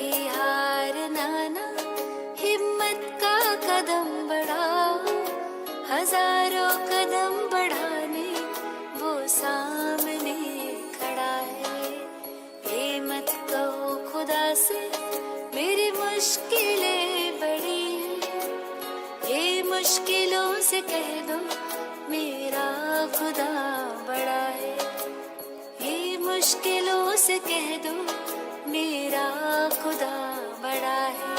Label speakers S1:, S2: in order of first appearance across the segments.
S1: कभी हारना ना, हिम्मत का कदम बढ़ाओ, हजारों कदम बढ़ाने वो सामने खड़ा है। ये मत कहो खुदा से मेरी मुश्किलें बड़ी हैं, ये मुश्किलों से कह दो मेरा खुदा बड़ा है। ये मुश्किलों से कह दो मेरा खुदा बड़ा है।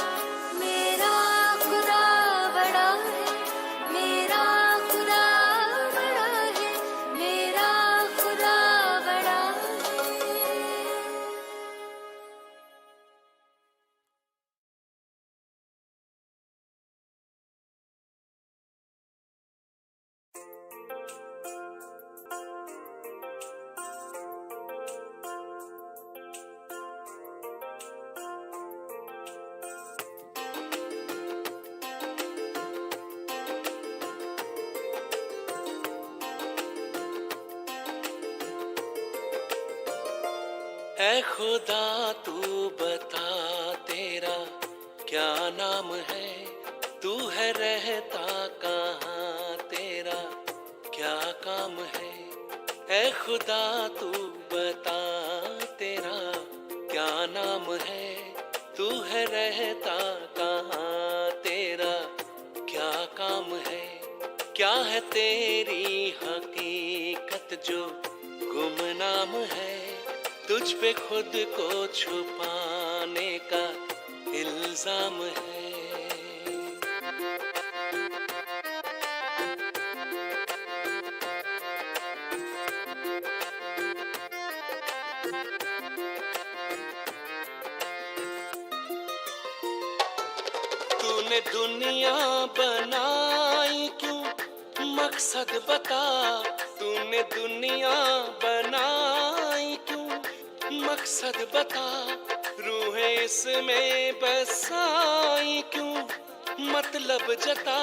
S1: मेरा खुदा बड़ा है, मेरा खुदा बड़ा है, मेरा खुदा बड़ा है।
S2: ऐ खुदा तू बता तेरा क्या नाम है, तू है रहता कहाँ, तेरा क्या काम है। ऐ खुदा तू बता तेरा क्या नाम है, तू है रहता कहाँ, तेरा क्या काम है। क्या है तेरी हकीकत जो गुमनाम है, तुझ पे खुद को छुपाने का इल्जाम है। तूने दुनिया बनाई क्यों, मकसद बता। तूने दुनिया बनाई क्यों, मकसद बता। रूहें इसमें बसाई क्यों, मतलब जता।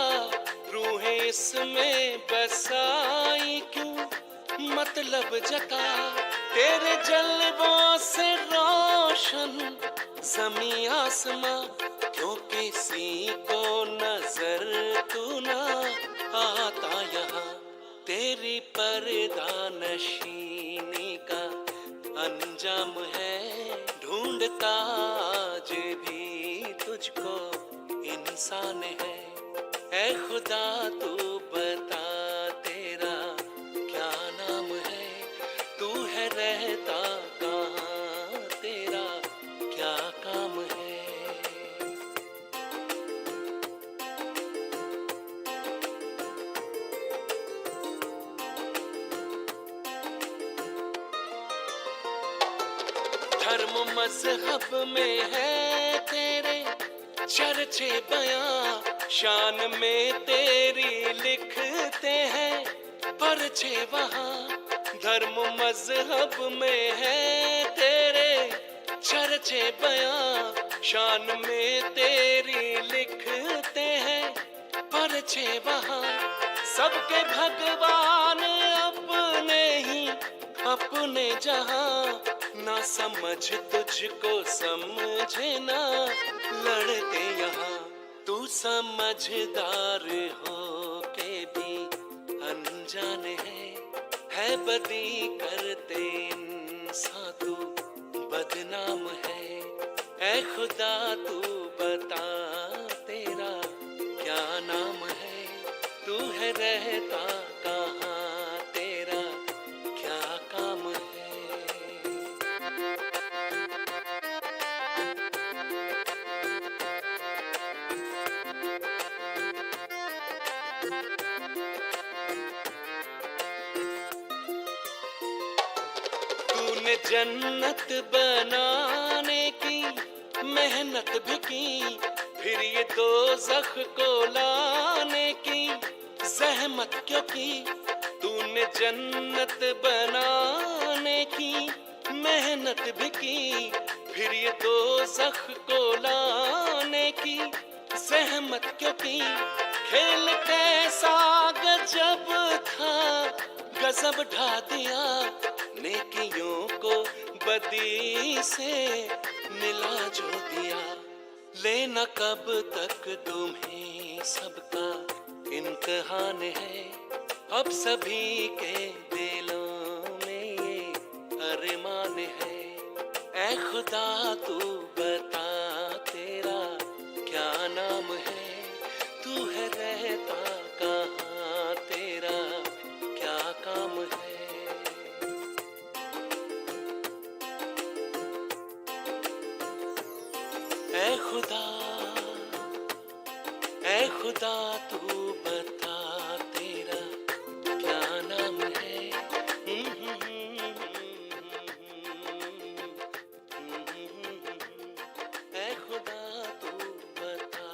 S2: रूहें इसमें बसाई क्यों, मतलब जता। तेरे जलवों से रोशन ज़मीं आसमां, क्यों किसी को नजर तू ना आता यहाँ। तेरी पर्दा नशीनी का अंजाम है, ढूंढता आज भी तुझको इंसान है। ऐ खुदा तू बता तेरा क्या नाम है, तू है रहता कहाँ, तेरा क्या काम है। धर्म मजहब में है तेरे चर्चे बयां, शान में तेरी लिखते हैं पर्चे वहाँ। धर्म मजहब में है तेरे चर्चे बयां, शान में तेरी लिखते हैं पर्चे वहाँ। सबके भगवान अपने ही अपने जहां, ना समझ तुझको समझे ना लड़ते यहाँ। तू समझदार हो के भी अनजान है बदी करते इंसान तू बदनाम है। ऐ खुदा तू बता तेरा क्या नाम है, तू है रहता कहाँ, तेरा क्या काम है। तूने जन्नत बनाने की मेहनत भी की, फिर ये दोज़ख को लाने की ज़हमत क्यों की। तूने जन्नत बनाने की मेहनत भी की, फिर ये दोज़ख को लाने की ज़हमत क्यों की। खेल कैसा गजब था, गजब ढा दिया नेकियों को बदी से मिला जो दिया, लेना कब तक तुम्हें सबका इम्तिहान है। अब सभी के दिलों में ये अरमान है। ऐ खुदा तू बता तेरा क्या नाम है, तू है रहता कहाँ, तेरा क्या काम है। ऐ खुदा तू बता तेरा क्या नाम है। ऐ खुदा तू बता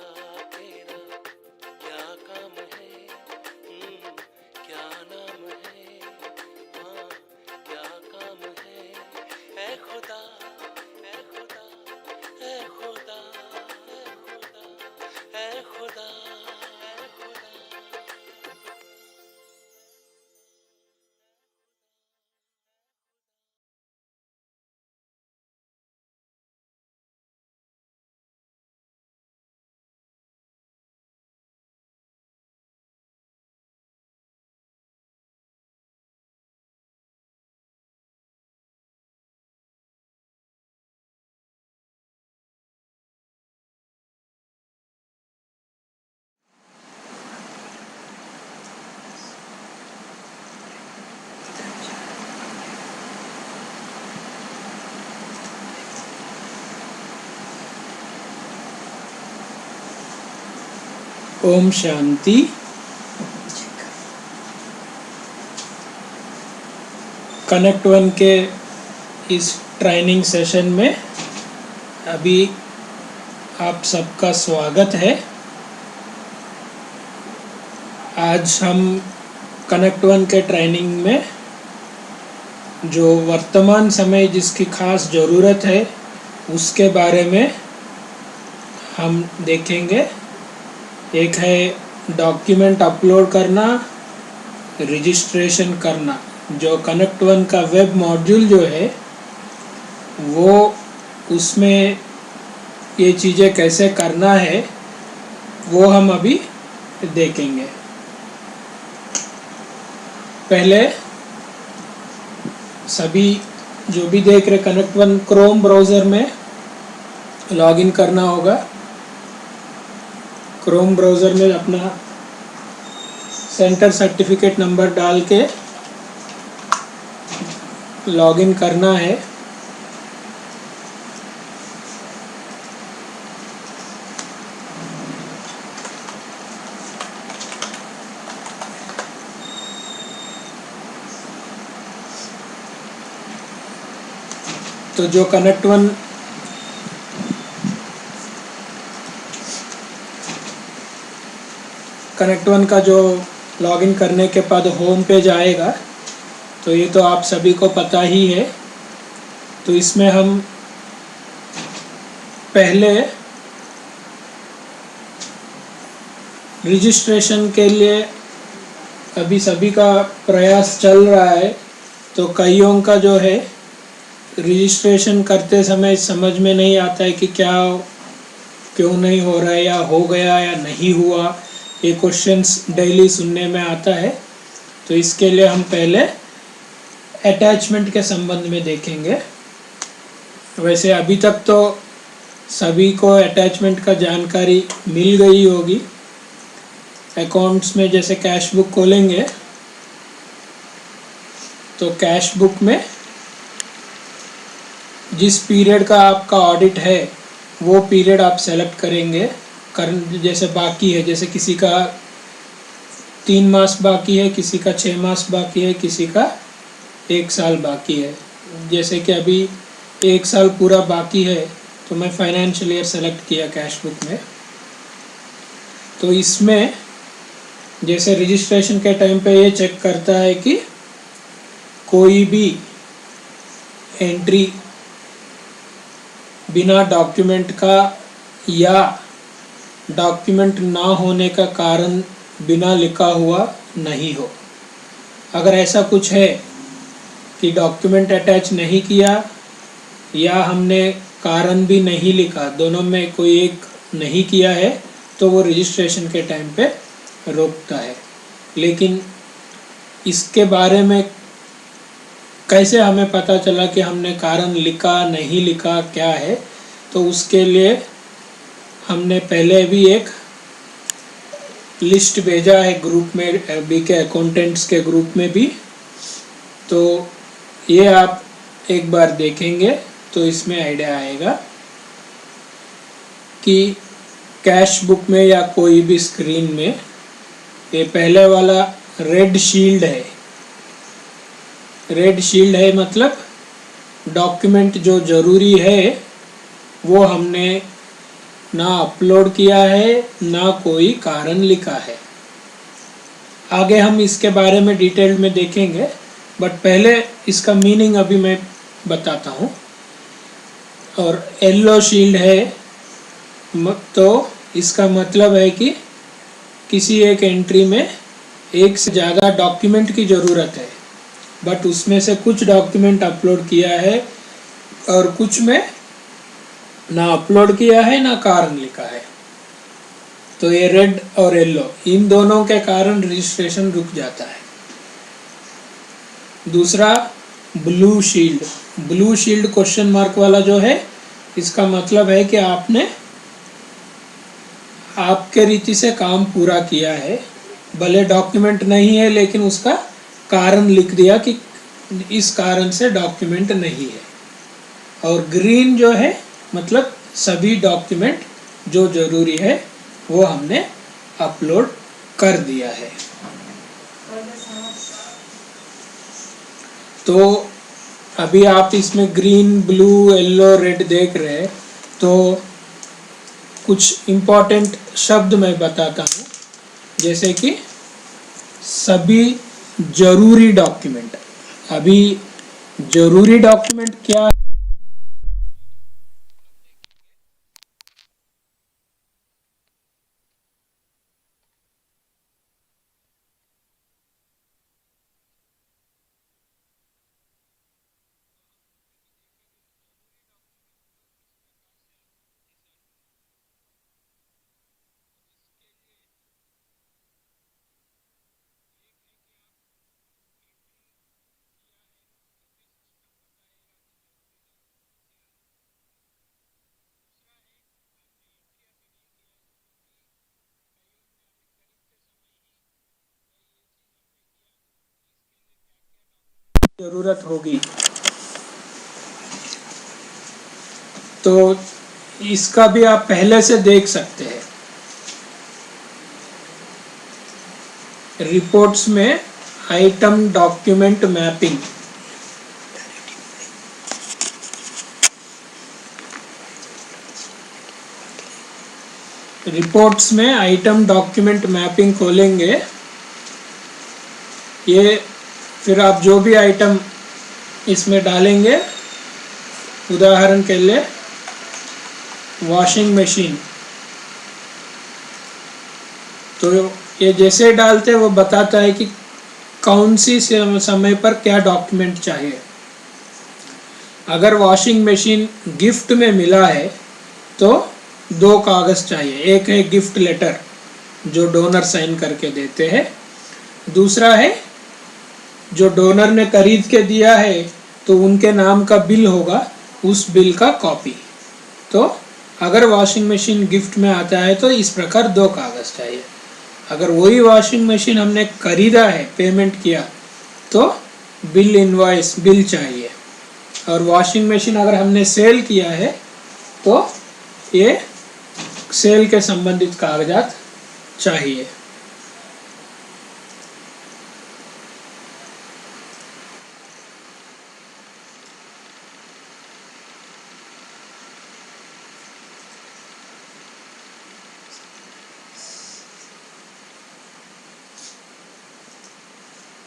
S2: तेरा क्या काम है, क्या नाम है, हाँ क्या काम है। ऐ खुदा, ऐ खुदा, ऐ खुदा, ऐ खुदा, ऐ खुदा, ऐ खुदा।
S3: ओम शांति। कनेक्ट वन के इस ट्रेनिंग सेशन में अभी आप सबका स्वागत है। आज हम कनेक्ट वन के ट्रेनिंग में जो वर्तमान समय जिसकी खास ज़रूरत है उसके बारे में हम देखेंगे। एक है डॉक्यूमेंट अपलोड करना, रजिस्ट्रेशन करना। जो कनेक्ट वन का वेब मॉड्यूल जो है वो उसमें ये चीज़ें कैसे करना है वो हम अभी देखेंगे। पहले सभी जो भी देख रहे कनेक्ट वन क्रोम ब्राउज़र में लॉगिन करना होगा। क्रोम ब्राउज़र में अपना सेंटर सर्टिफिकेट नंबर डाल के लॉगिन करना है। तो जो कनेक्ट वन का जो लॉगिन करने के बाद होम पेज आएगा, तो ये तो आप सभी को पता ही है। तो इसमें हम पहले रजिस्ट्रेशन के लिए अभी सभी का प्रयास चल रहा है। तो कईयों का जो है रजिस्ट्रेशन करते समय समझ में नहीं आता है कि क्या क्यों नहीं हो रहा है, या हो गया या नहीं हुआ। ये क्वेश्चंस डेली सुनने में आता है। तो इसके लिए हम पहले अटैचमेंट के संबंध में देखेंगे। वैसे अभी तक तो सभी को अटैचमेंट का जानकारी मिल गई होगी। अकाउंट्स में जैसे कैश बुक खोलेंगे तो कैश बुक में जिस पीरियड का आपका ऑडिट है वो पीरियड आप सेलेक्ट करेंगे। जैसे बाकी है, जैसे किसी का 3 मास बाकी है, किसी का 6 मास बाकी है, किसी का 1 साल बाकी है। जैसे कि अभी 1 साल पूरा बाकी है तो मैं फाइनेंशियल ईयर सेलेक्ट किया कैश बुक में। तो इसमें जैसे रजिस्ट्रेशन के टाइम पे ये चेक करता है कि कोई भी एंट्री बिना डॉक्यूमेंट का या डॉक्यूमेंट ना होने का कारण बिना लिखा हुआ नहीं हो। अगर ऐसा कुछ है कि डॉक्यूमेंट अटैच नहीं किया या हमने कारण भी नहीं लिखा, दोनों में कोई एक नहीं किया है, तो वो रजिस्ट्रेशन के टाइम पे रोकता है। लेकिन इसके बारे में कैसे हमें पता चला कि हमने कारण लिखा नहीं लिखा क्या है, तो उसके लिए हमने पहले भी एक लिस्ट भेजा है ग्रुप में, बीके अकाउंटेंट्स के ग्रुप में भी, तो ये आप एक बार देखेंगे तो इसमें आइडिया आएगा कि कैश बुक में या कोई भी स्क्रीन में ये पहले वाला रेड शील्ड है। रेड शील्ड है मतलब डॉक्यूमेंट जो ज़रूरी है वो हमने ना अपलोड किया है ना कोई कारण लिखा है। आगे हम इसके बारे में डिटेल में देखेंगे, बट पहले इसका मीनिंग अभी मैं बताता हूँ। और येलो शील्ड है तो इसका मतलब है कि किसी एक एंट्री में एक से ज़्यादा डॉक्यूमेंट की ज़रूरत है, बट उसमें से कुछ डॉक्यूमेंट अपलोड किया है और कुछ में ना अपलोड किया है ना कारण लिखा है। तो ये रेड और येलो इन दोनों के कारण रजिस्ट्रेशन रुक जाता है। दूसरा blue shield, blue shield question mark वाला जो है, इसका मतलब है कि आपने आपके रीति से काम पूरा किया है, भले डॉक्यूमेंट नहीं है लेकिन उसका कारण लिख दिया कि इस कारण से डॉक्यूमेंट नहीं है। और ग्रीन जो है मतलब सभी डॉक्यूमेंट जो ज़रूरी है वो हमने अपलोड कर दिया है। तो अभी आप इसमें ग्रीन ब्लू येलो रेड देख रहे हैं, तो कुछ इम्पोर्टेंट शब्द मैं बताता हूँ, जैसे कि सभी जरूरी डॉक्यूमेंट। अभी जरूरी डॉक्यूमेंट क्या है? जरूरत होगी, तो इसका भी आप पहले से देख सकते हैं। रिपोर्ट्स में आइटम डॉक्यूमेंट मैपिंग, रिपोर्ट्स में आइटम डॉक्यूमेंट मैपिंग खोलेंगे। ये फिर आप जो भी आइटम इसमें डालेंगे, उदाहरण के लिए वॉशिंग मशीन, तो ये जैसे डालते वो बताता है कि कौन सी समय पर क्या डॉक्यूमेंट चाहिए। अगर वॉशिंग मशीन गिफ्ट में मिला है तो 2 कागज़ चाहिए, एक है गिफ्ट लेटर जो डोनर साइन करके देते हैं, दूसरा है जो डोनर ने खरीद के दिया है तो उनके नाम का बिल होगा, उस बिल का कॉपी। तो अगर वॉशिंग मशीन गिफ्ट में आता है तो इस प्रकार 2 कागज़ चाहिए। अगर वही वॉशिंग मशीन हमने खरीदा है, पेमेंट किया, तो बिल इनवॉइस बिल चाहिए। और वॉशिंग मशीन अगर हमने सेल किया है तो ये सेल के संबंधित कागजात चाहिए।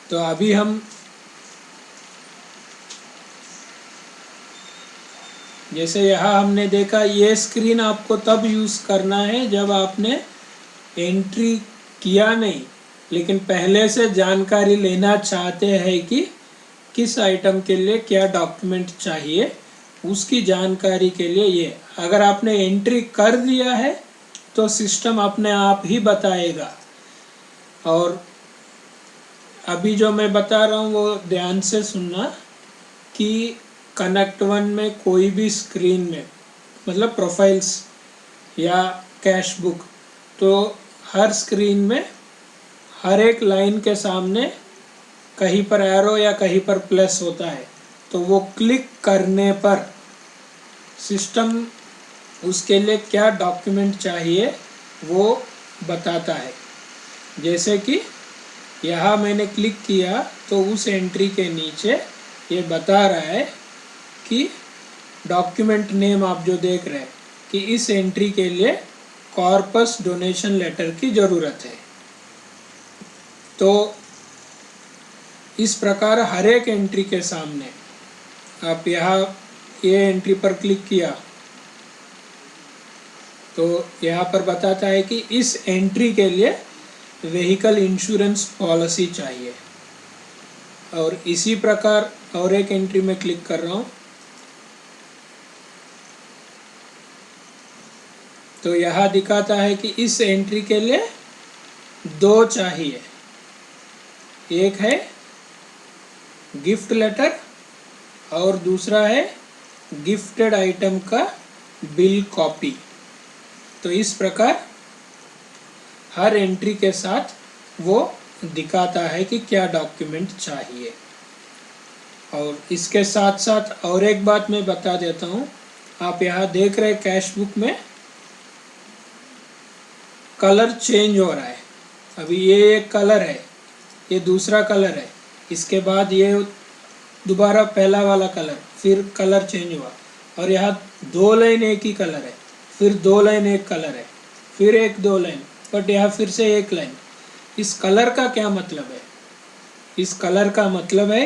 S3: तो अभी हम जैसे यहाँ हमने देखा, ये स्क्रीन आपको तब यूज़ करना है जब आपने एंट्री किया नहीं, लेकिन पहले से जानकारी लेना चाहते हैं कि किस आइटम के लिए क्या डॉक्यूमेंट चाहिए, उसकी जानकारी के लिए ये, अगर आपने एंट्री कर दिया है तो सिस्टम अपने आप ही बताएगा। और अभी जो मैं बता रहा हूँ वो ध्यान से सुनना कि कनेक्ट वन में कोई भी स्क्रीन में, मतलब प्रोफाइल्स या कैश बुक, तो हर स्क्रीन में हर एक लाइन के सामने कहीं पर एरो या कहीं पर प्लस होता है, तो वो क्लिक करने पर सिस्टम उसके लिए क्या डॉक्यूमेंट चाहिए वो बताता है। जैसे कि यहाँ मैंने क्लिक किया तो उस एंट्री के नीचे ये बता रहा है कि डॉक्यूमेंट नेम आप जो देख रहे हैं कि इस एंट्री के लिए कॉर्पस डोनेशन लेटर की ज़रूरत है। तो इस प्रकार हर एक एंट्री के सामने आप यहाँ ये एंट्री पर क्लिक किया तो यहाँ पर बताता है कि इस एंट्री के लिए व्हीकल इंश्योरेंस पॉलिसी चाहिए। और इसी प्रकार और एक एंट्री में क्लिक कर रहा हूँ तो यहाँ दिखाता है कि इस एंट्री के लिए 2 चाहिए, एक है गिफ्ट लेटर और दूसरा है गिफ्टेड आइटम का बिल कॉपी। तो इस प्रकार हर एंट्री के साथ वो दिखाता है कि क्या डॉक्यूमेंट चाहिए। और इसके साथ साथ और एक बात मैं बता देता हूँ, आप यहाँ देख रहे कैश बुक में कलर चेंज हो रहा है। अभी ये एक कलर है, ये दूसरा कलर है, इसके बाद ये दोबारा पहला वाला कलर, फिर कलर चेंज हुआ। और यहाँ 2 लाइन एक ही कलर है, फिर 2 लाइन एक कलर है, फिर 1-2 लाइन, बट यहाँ फिर से 1 लाइन। इस कलर का क्या मतलब है? इस कलर का मतलब है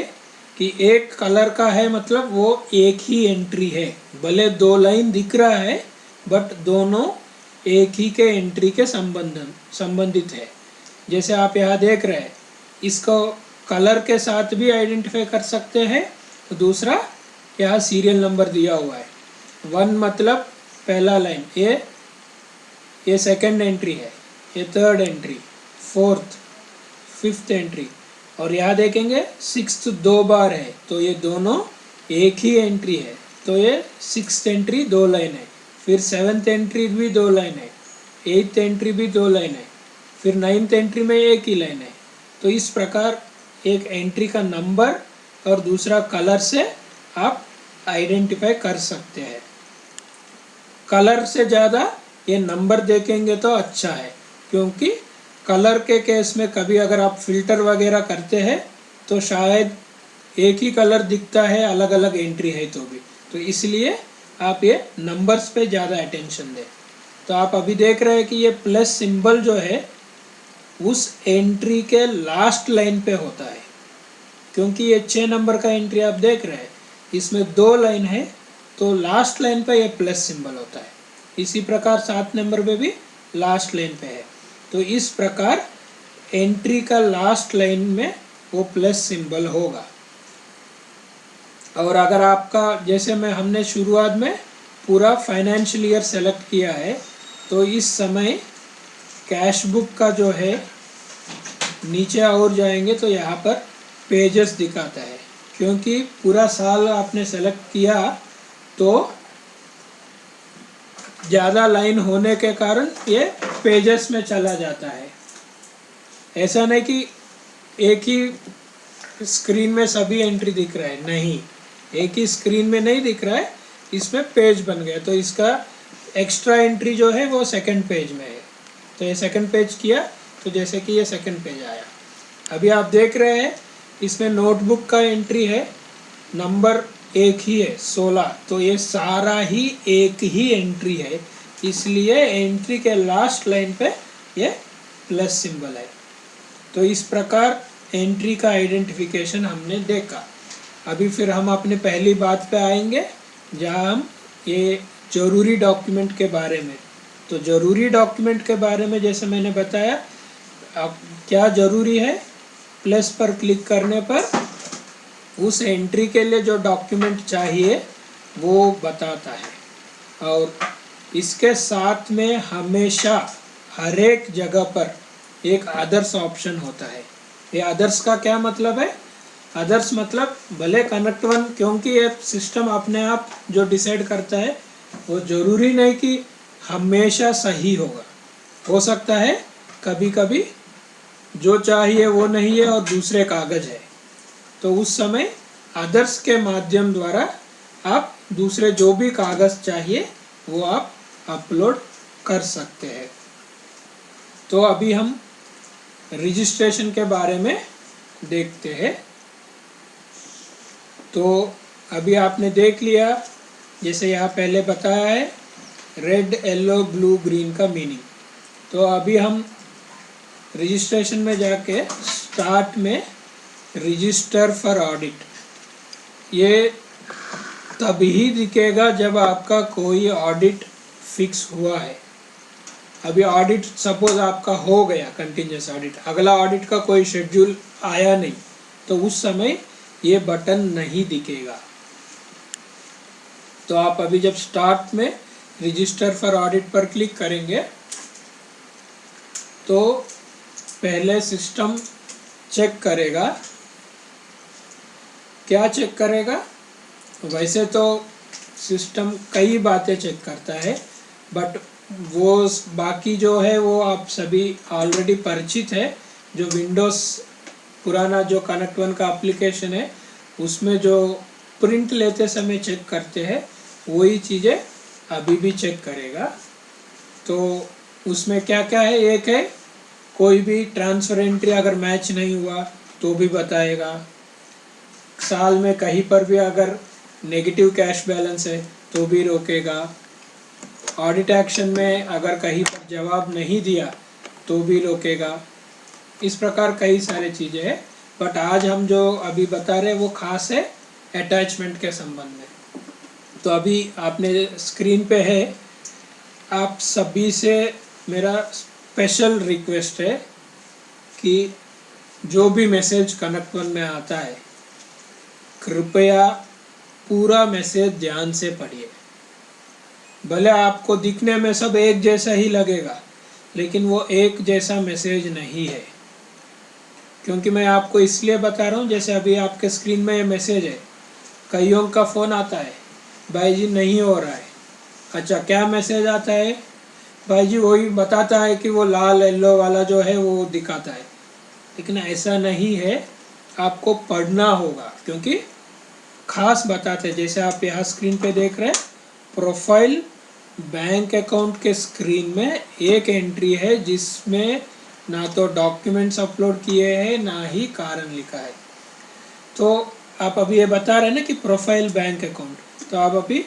S3: कि एक कलर का है मतलब वो एक ही एंट्री है, भले 2 लाइन दिख रहा है बट दोनों एक ही के एंट्री के संबंधित है। जैसे आप यहाँ देख रहे हैं, इसको कलर के साथ भी आइडेंटिफाई कर सकते हैं। तो दूसरा यहाँ सीरियल नंबर दिया हुआ है, 1 मतलब पहला लाइन, ये सेकंड एंट्री है, ये third entry, 4th, 5th entry. और यहाँ देखेंगे 6th 2 बार है, तो ये दोनों एक ही एंट्री है, तो ये 6th एंट्री 2 लाइन है, फिर 7th एंट्री भी 2 लाइन है, 8th एंट्री भी 2 लाइन है, फिर 9th एंट्री में 1 ही लाइन है। तो इस प्रकार एक एंट्री का नंबर और दूसरा कलर से आप आइडेंटिफाई कर सकते हैं। कलर से ज़्यादा ये नंबर देखेंगे तो अच्छा है, क्योंकि कलर के केस में कभी अगर आप फिल्टर वगैरह करते हैं तो शायद एक ही कलर दिखता है, अलग अलग एंट्री है तो भी, तो इसलिए आप ये नंबर्स पे ज़्यादा अटेंशन दें। तो आप अभी देख रहे हैं कि ये प्लस सिंबल जो है उस एंट्री के लास्ट लाइन पे होता है, क्योंकि ये 6 नंबर का एंट्री आप देख रहे हैं, इसमें 2 लाइन है, तो लास्ट लाइन पे ये प्लस सिंबल होता है। इसी प्रकार 7 नंबर पे भी लास्ट लाइन पे है, तो इस प्रकार एंट्री का लास्ट लाइन में वो प्लस सिंबल होगा। और अगर आपका, जैसे हमने शुरुआत में पूरा फाइनेंशियल ईयर सेलेक्ट किया है, तो इस समय कैश बुक का जो है नीचे और जाएंगे तो यहाँ पर पेजेस दिखाता है, क्योंकि पूरा साल आपने सेलेक्ट किया तो ज़्यादा लाइन होने के कारण ये पेजेस में चला जाता है। ऐसा नहीं कि एक ही स्क्रीन में सभी एंट्री दिख रहा है, नहीं, एक ही स्क्रीन में नहीं दिख रहा है, इसमें पेज बन गया, तो इसका एक्स्ट्रा एंट्री जो है वो सेकंड पेज में है। तो ये सेकंड पेज किया तो जैसे कि ये सेकंड पेज आया। अभी आप देख रहे हैं इसमें नोटबुक का एंट्री है, नंबर एक ही है 16, तो ये सारा ही एक ही एंट्री है, इसलिए एंट्री के लास्ट लाइन पे ये प्लस सिंबल है। तो इस प्रकार एंट्री का आइडेंटिफिकेशन हमने देखा। अभी फिर हम अपने पहली बात पे आएंगे, जहाँ हम ये ज़रूरी डॉक्यूमेंट के बारे में। तो ज़रूरी डॉक्यूमेंट के बारे में जैसे मैंने बताया, अब क्या ज़रूरी है, प्लस पर क्लिक करने पर उस एंट्री के लिए जो डॉक्यूमेंट चाहिए वो बताता है। और इसके साथ में हमेशा हर एक जगह पर एक अदर्स ऑप्शन होता है। ये अदर्स का क्या मतलब है? अदर्स मतलब भले कनेक्ट वन, क्योंकि ये सिस्टम अपने आप जो डिसाइड करता है वो जरूरी नहीं कि हमेशा सही होगा। हो सकता है कभी कभी जो चाहिए वो नहीं है और दूसरे कागज है, तो उस समय अदर्स के माध्यम द्वारा आप दूसरे जो भी कागज चाहिए वो आप अपलोड कर सकते हैं। तो अभी हम रजिस्ट्रेशन के बारे में देखते हैं। तो अभी आपने देख लिया, जैसे यहाँ पहले बताया है रेड येलो ब्लू ग्रीन का मीनिंग। तो अभी हम रजिस्ट्रेशन में जाके स्टार्ट में रजिस्टर फॉर ऑडिट, ये तभी दिखेगा जब आपका कोई ऑडिट फिक्स हुआ है। अभी ऑडिट सपोज आपका हो गया कंटिन्यूस ऑडिट, अगला ऑडिट का कोई शेड्यूल आया नहीं, तो उस समय ये बटन नहीं दिखेगा। तो आप अभी जब स्टार्ट में रजिस्टर फॉर ऑडिट पर क्लिक करेंगे तो पहले सिस्टम चेक करेगा। क्या चेक करेगा? वैसे तो सिस्टम कई बातें चेक करता है, बट वो बाकी जो है वो आप सभी ऑलरेडी परिचित है। जो विंडोज़ पुराना जो कनेक्ट वन का एप्लीकेशन है उसमें जो प्रिंट लेते समय चेक करते हैं वही चीज़ें अभी भी चेक करेगा। तो उसमें क्या क्या है? एक है कोई भी ट्रांसफर एंट्री अगर मैच नहीं हुआ तो भी बताएगा। साल में कहीं पर भी अगर नेगेटिव कैश बैलेंस है तो भी रोकेगा। ऑडिट एक्शन में अगर कहीं पर जवाब नहीं दिया तो भी रोकेगा। इस प्रकार कई सारे चीज़ें हैं, बट आज हम जो अभी बता रहे हैं वो खास है अटैचमेंट के संबंध में। तो अभी आपने स्क्रीन पे है, आप सभी से मेरा स्पेशल रिक्वेस्ट है कि जो भी मैसेज कनेक्ट वन में आता है कृपया पूरा मैसेज ध्यान से पढ़िए। भले आपको दिखने में सब एक जैसा ही लगेगा, लेकिन वो एक जैसा मैसेज नहीं है। क्योंकि मैं आपको इसलिए बता रहा हूँ, जैसे अभी आपके स्क्रीन में ये मैसेज है, कईयों का फ़ोन आता है, भाई जी नहीं हो रहा है। अच्छा, क्या मैसेज आता है? भाई जी वही बताता है कि वो लाल येलो वाला जो है वो दिखाता है, लेकिन ऐसा नहीं है। आपको पढ़ना होगा, क्योंकि खास बताते हैं। जैसे आप यहाँ स्क्रीन पे देख रहे हैं, प्रोफाइल बैंक अकाउंट के स्क्रीन में एक एंट्री है जिसमें ना तो डॉक्यूमेंट्स अपलोड किए हैं ना ही कारण लिखा है। तो आप अभी ये बता रहे हैं ना कि प्रोफाइल बैंक अकाउंट, तो आप अभी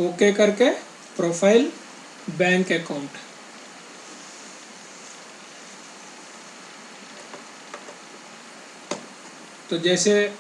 S3: ओके करके प्रोफाइल बैंक अकाउंट, तो जैसे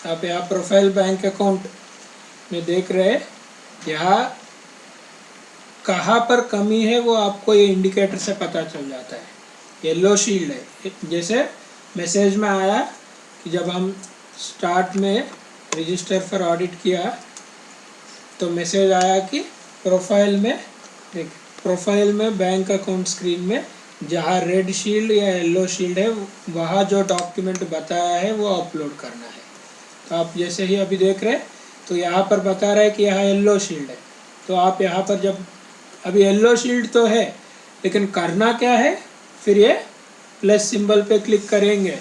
S3: आप यहाँ प्रोफाइल बैंक अकाउंट में देख रहे हैं, यहाँ कहाँ पर कमी है वो आपको ये इंडिकेटर से पता चल जाता है। येलो शील्ड है, जैसे मैसेज में आया कि जब हम स्टार्ट में रजिस्टर फॉर ऑडिट किया तो मैसेज आया कि प्रोफाइल में बैंक अकाउंट स्क्रीन में जहाँ रेड शील्ड या येलो शील्ड है वहाँ जो डॉक्यूमेंट बताया है वो अपलोड करना है। तो आप जैसे ही अभी देख रहे हैं तो यहाँ पर बता रहा है कि यहाँ येलो शील्ड है, तो आप यहाँ पर जब अभी येलो शील्ड तो है लेकिन करना क्या है, फिर ये प्लस सिंबल पे क्लिक करेंगे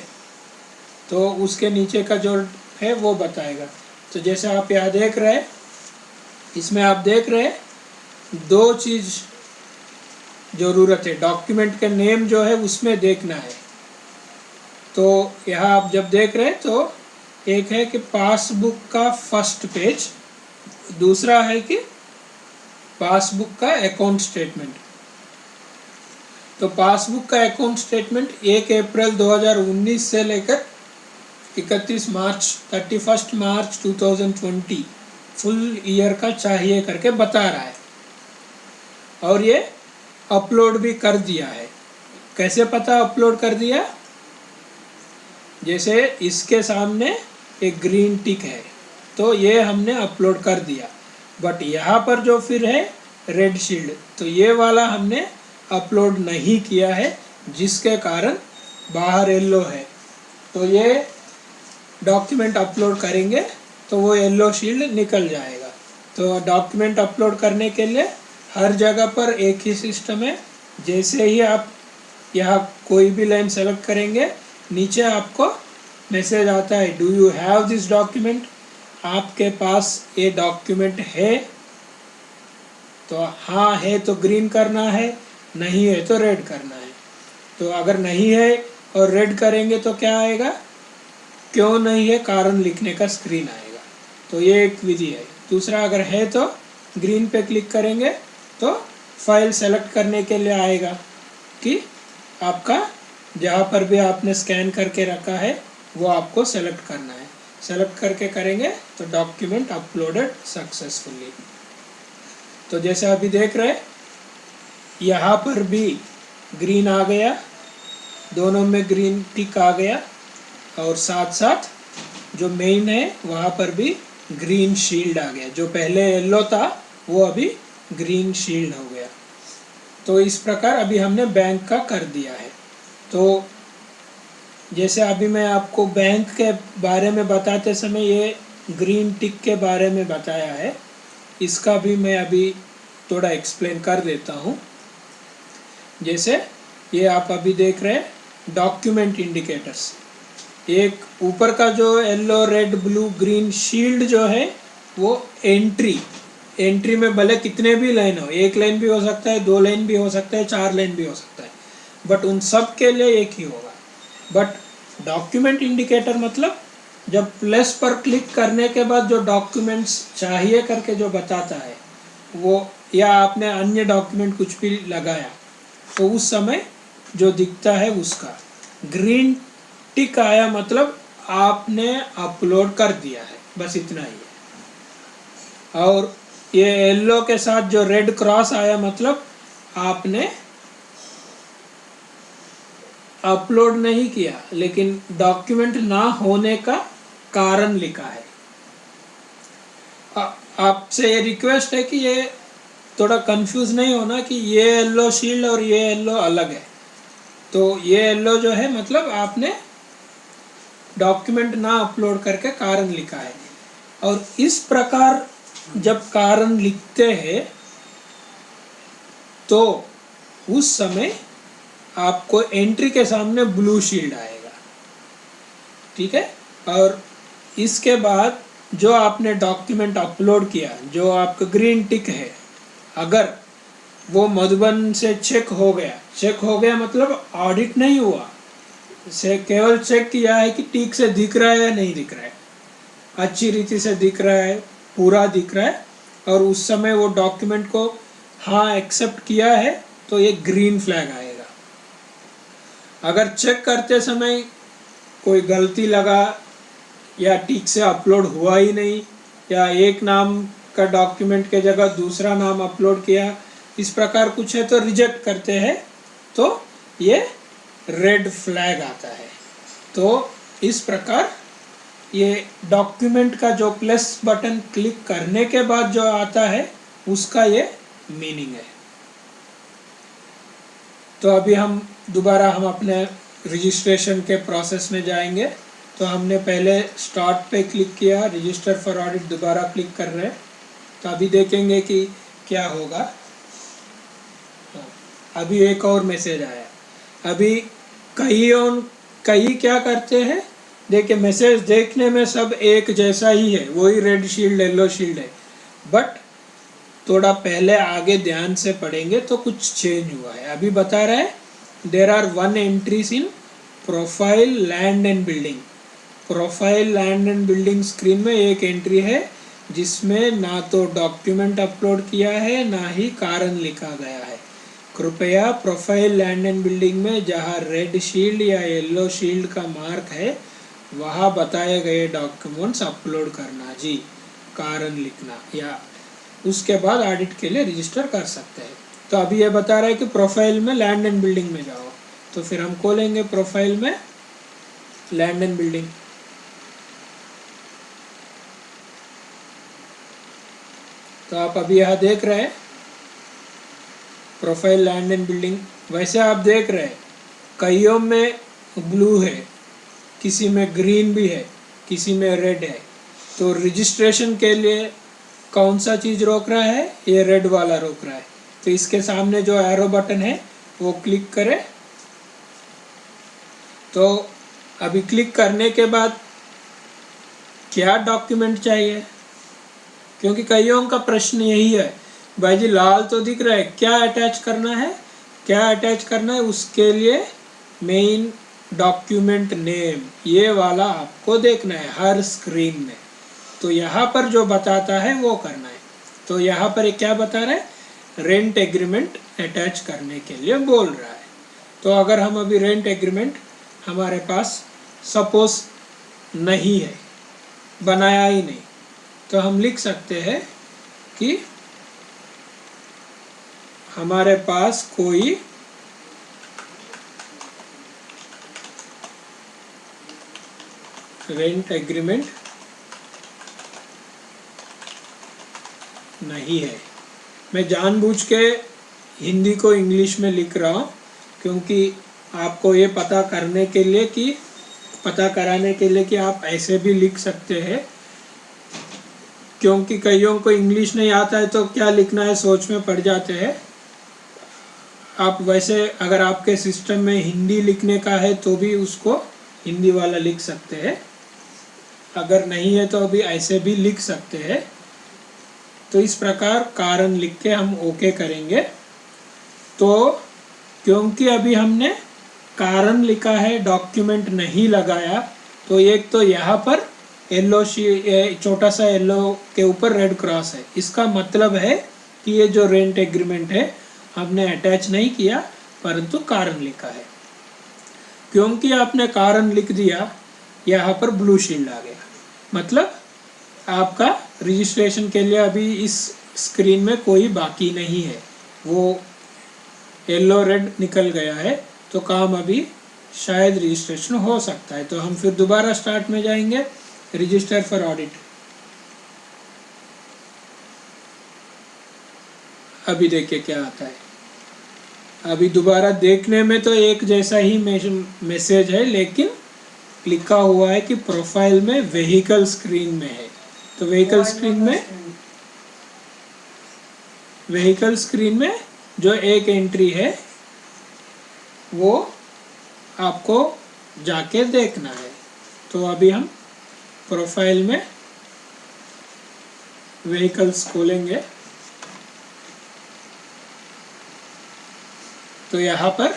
S3: तो उसके नीचे का जो है वो बताएगा। तो जैसे आप यहाँ देख रहे हैं, इसमें आप देख रहे हैं दो चीज़ ज़रूरत है। डॉक्यूमेंट का नेम जो है उसमें देखना है। तो यहाँ आप जब देख रहे हैं तो एक है कि पासबुक का फर्स्ट पेज, दूसरा है कि पासबुक का अकाउंट स्टेटमेंट। तो पासबुक का अकाउंट स्टेटमेंट 1 अप्रैल 2019 से लेकर 31 मार्च 2020 फुल ईयर का चाहिए करके बता रहा है, और ये अपलोड भी कर दिया है। कैसे पता अपलोड कर दिया? जैसे इसके सामने एक ग्रीन टिक है तो ये हमने अपलोड कर दिया, बट यहाँ पर जो फिर है रेड शील्ड, तो ये वाला हमने अपलोड नहीं किया है, जिसके कारण बाहर येलो है। तो ये डॉक्यूमेंट अपलोड करेंगे तो वो येलो शील्ड निकल जाएगा। तो डॉक्यूमेंट अपलोड करने के लिए हर जगह पर एक ही सिस्टम है। जैसे ही आप यहाँ कोई भी लाइन सेलेक्ट करेंगे, नीचे आपको मैसेज आता है, do you have this document? आपके पास ये डॉक्यूमेंट है? तो हाँ है तो ग्रीन करना है, नहीं है तो रेड करना है। तो अगर नहीं है और रेड करेंगे तो क्या आएगा? क्यों नहीं है कारण लिखने का स्क्रीन आएगा। तो ये एक विधि है। दूसरा, अगर है तो ग्रीन पे क्लिक करेंगे तो फाइल सेलेक्ट करने के लिए आएगा कि आपका जहाँ पर भी आपने स्कैन करके रखा है वो आपको सेलेक्ट करना है। सेलेक्ट करके करेंगे तो डॉक्यूमेंट अपलोडेड सक्सेसफुली। तो जैसे अभी देख रहे, यहाँ पर भी ग्रीन आ गया, दोनों में ग्रीन टिक आ गया, और साथ साथ जो मेन है वहाँ पर भी ग्रीन शील्ड आ गया। जो पहले येलो था वो अभी ग्रीन शील्ड हो गया। तो इस प्रकार अभी हमने बैंक का कर दिया है। तो जैसे अभी मैं आपको बैंक के बारे में बताते समय ये ग्रीन टिक के बारे में बताया है, इसका भी मैं अभी थोड़ा एक्सप्लेन कर देता हूँ। जैसे ये आप अभी देख रहे हैं डॉक्यूमेंट इंडिकेटर्स, एक ऊपर का जो yellow red blue green shield जो है वो एंट्री में भले कितने भी लाइन हो, एक लाइन भी हो सकता है, 2 लाइन भी हो सकता है, 4 लाइन भी हो सकता है, बट उन सब के लिए एक ही होगा। बट डॉक्यूमेंट इंडिकेटर मतलब जब प्लस पर क्लिक करने के बाद जो डॉक्यूमेंट्स चाहिए करके जो बताता है वो, या आपने अन्य डॉक्यूमेंट कुछ भी लगाया तो उस समय जो दिखता है उसका ग्रीन टिक आया मतलब आपने अपलोड कर दिया है, बस इतना ही है। और ये येलो के साथ जो रेड क्रॉस आया मतलब आपने अपलोड नहीं किया, लेकिन डॉक्यूमेंट ना होने का कारण लिखा है। आपसे ये रिक्वेस्ट है कि ये थोड़ा कंफ्यूज नहीं होना कि ये येलो शील्ड और ये येलो अलग है। तो ये येलो जो है मतलब आपने डॉक्यूमेंट ना अपलोड करके कारण लिखा है। और इस प्रकार जब कारण लिखते हैं तो उस समय आपको एंट्री के सामने ब्लू शील्ड आएगा, ठीक है। और इसके बाद जो आपने डॉक्यूमेंट अपलोड किया, जो आपका ग्रीन टिक है, अगर वो मधुबन से चेक हो गया मतलब ऑडिट नहीं हुआ, से केवल चेक किया है कि ठीक से दिख रहा है या नहीं दिख रहा है, अच्छी रीति से दिख रहा है, पूरा दिख रहा है, और उस समय वो डॉक्यूमेंट को हाँ एक्सेप्ट किया है तो ये ग्रीन फ्लैग आएगा। अगर चेक करते समय कोई गलती लगा या ठीक से अपलोड हुआ ही नहीं, या एक नाम का डॉक्यूमेंट के जगह दूसरा नाम अपलोड किया, इस प्रकार कुछ है तो रिजेक्ट करते हैं, तो ये रेड फ्लैग आता है। तो इस प्रकार ये डॉक्यूमेंट का जो प्लस बटन क्लिक करने के बाद जो आता है उसका ये मीनिंग है। तो अभी हम दोबारा अपने रजिस्ट्रेशन के प्रोसेस में जाएंगे। तो हमने पहले स्टार्ट पे क्लिक किया, रजिस्टर फॉर ऑडिट दोबारा क्लिक कर रहे हैं। तो अभी देखेंगे कि क्या होगा। अभी एक और मैसेज आया। अभी कई क्या करते हैं, देखिए मैसेज देखने में सब एक जैसा ही है, वही रेड शील्ड येलो शील्ड है, बट थोड़ा पहले आगे ध्यान से पढ़ेंगे तो कुछ चेंज हुआ है। अभी बता रहा है there are 1 entries in profile land and building. Profile land and building screen में एक एंट्री है जिसमें ना तो डॉक्यूमेंट अपलोड किया है ना ही कारण लिखा गया है। कृपया प्रोफाइल लैंड एंड बिल्डिंग में जहां रेड शील्ड या येलो शील्ड का मार्क है वहां बताए गए डॉक्यूमेंट्स अपलोड करना जी, कारण लिखना, या उसके बाद ऑडिट के लिए रजिस्टर कर सकते हैं। तो अभी ये बता रहा है कि प्रोफाइल में लैंड एंड बिल्डिंग में जाओ, तो फिर हम खोलेंगे प्रोफाइल में लैंड एंड बिल्डिंग। तो आप अभी यहाँ देख रहे हैं प्रोफाइल लैंड एंड बिल्डिंग। वैसे आप देख रहे हैं कईयों में ब्लू है, किसी में ग्रीन भी है, किसी में रेड है। तो रजिस्ट्रेशन के लिए कौन सा चीज़ रोक रहा है? ये रेड वाला रोक रहा है। तो इसके सामने जो एरो बटन है वो क्लिक करें। तो अभी क्लिक करने के बाद क्या डॉक्यूमेंट चाहिए, क्योंकि कईयों का प्रश्न यही है, भाई जी लाल तो दिख रहा है, क्या अटैच करना है, क्या अटैच करना है? उसके लिए मेन डॉक्यूमेंट नेम ये वाला आपको देखना है हर स्क्रीन में। तो यहाँ पर जो बताता है वो करना है। तो यहाँ पर क्या बता रहा है? रेंट एग्रीमेंट अटैच करने के लिए बोल रहा है। तो अगर हम अभी रेंट एग्रीमेंट हमारे पास सपोज नहीं है, बनाया ही नहीं, तो हम लिख सकते हैं कि हमारे पास कोई रेंट एग्रीमेंट नहीं है। मैं जानबूझ के हिंदी को इंग्लिश में लिख रहा हूँ क्योंकि आपको ये पता कराने के लिए कि आप ऐसे भी लिख सकते हैं, क्योंकि कईयों को इंग्लिश नहीं आता है तो क्या लिखना है सोच में पड़ जाते हैं। आप वैसे अगर आपके सिस्टम में हिंदी लिखने का है तो भी उसको हिंदी वाला लिख सकते हैं, अगर नहीं है तो अभी ऐसे भी लिख सकते हैं। तो इस प्रकार कारण लिख के हम ओके करेंगे। तो क्योंकि अभी हमने कारण लिखा है, डॉक्यूमेंट नहीं लगाया, तो एक तो यहाँ पर येलो छोटा सा येलो के ऊपर रेड क्रॉस है, इसका मतलब है कि ये जो रेंट एग्रीमेंट है हमने अटैच नहीं किया परंतु कारण लिखा है। क्योंकि आपने कारण लिख दिया, यहाँ पर ब्लू शील्ड आ गया, मतलब आपका रजिस्ट्रेशन के लिए अभी इस स्क्रीन में कोई बाकी नहीं है, वो येलो रेड निकल गया है। तो काम अभी शायद रजिस्ट्रेशन हो सकता है। तो हम फिर दोबारा स्टार्ट में जाएंगे, रजिस्टर फॉर ऑडिट। अभी देखिए क्या आता है। अभी दोबारा देखने में तो एक जैसा ही मैसेज है, लेकिन लिखा हुआ है कि प्रोफाइल में व्हीकल स्क्रीन में है। तो व्हीकल स्क्रीन में जो एक एंट्री है वो आपको जाके देखना है। तो अभी हम प्रोफाइल में व्हीकल्स खोलेंगे। तो यहाँ पर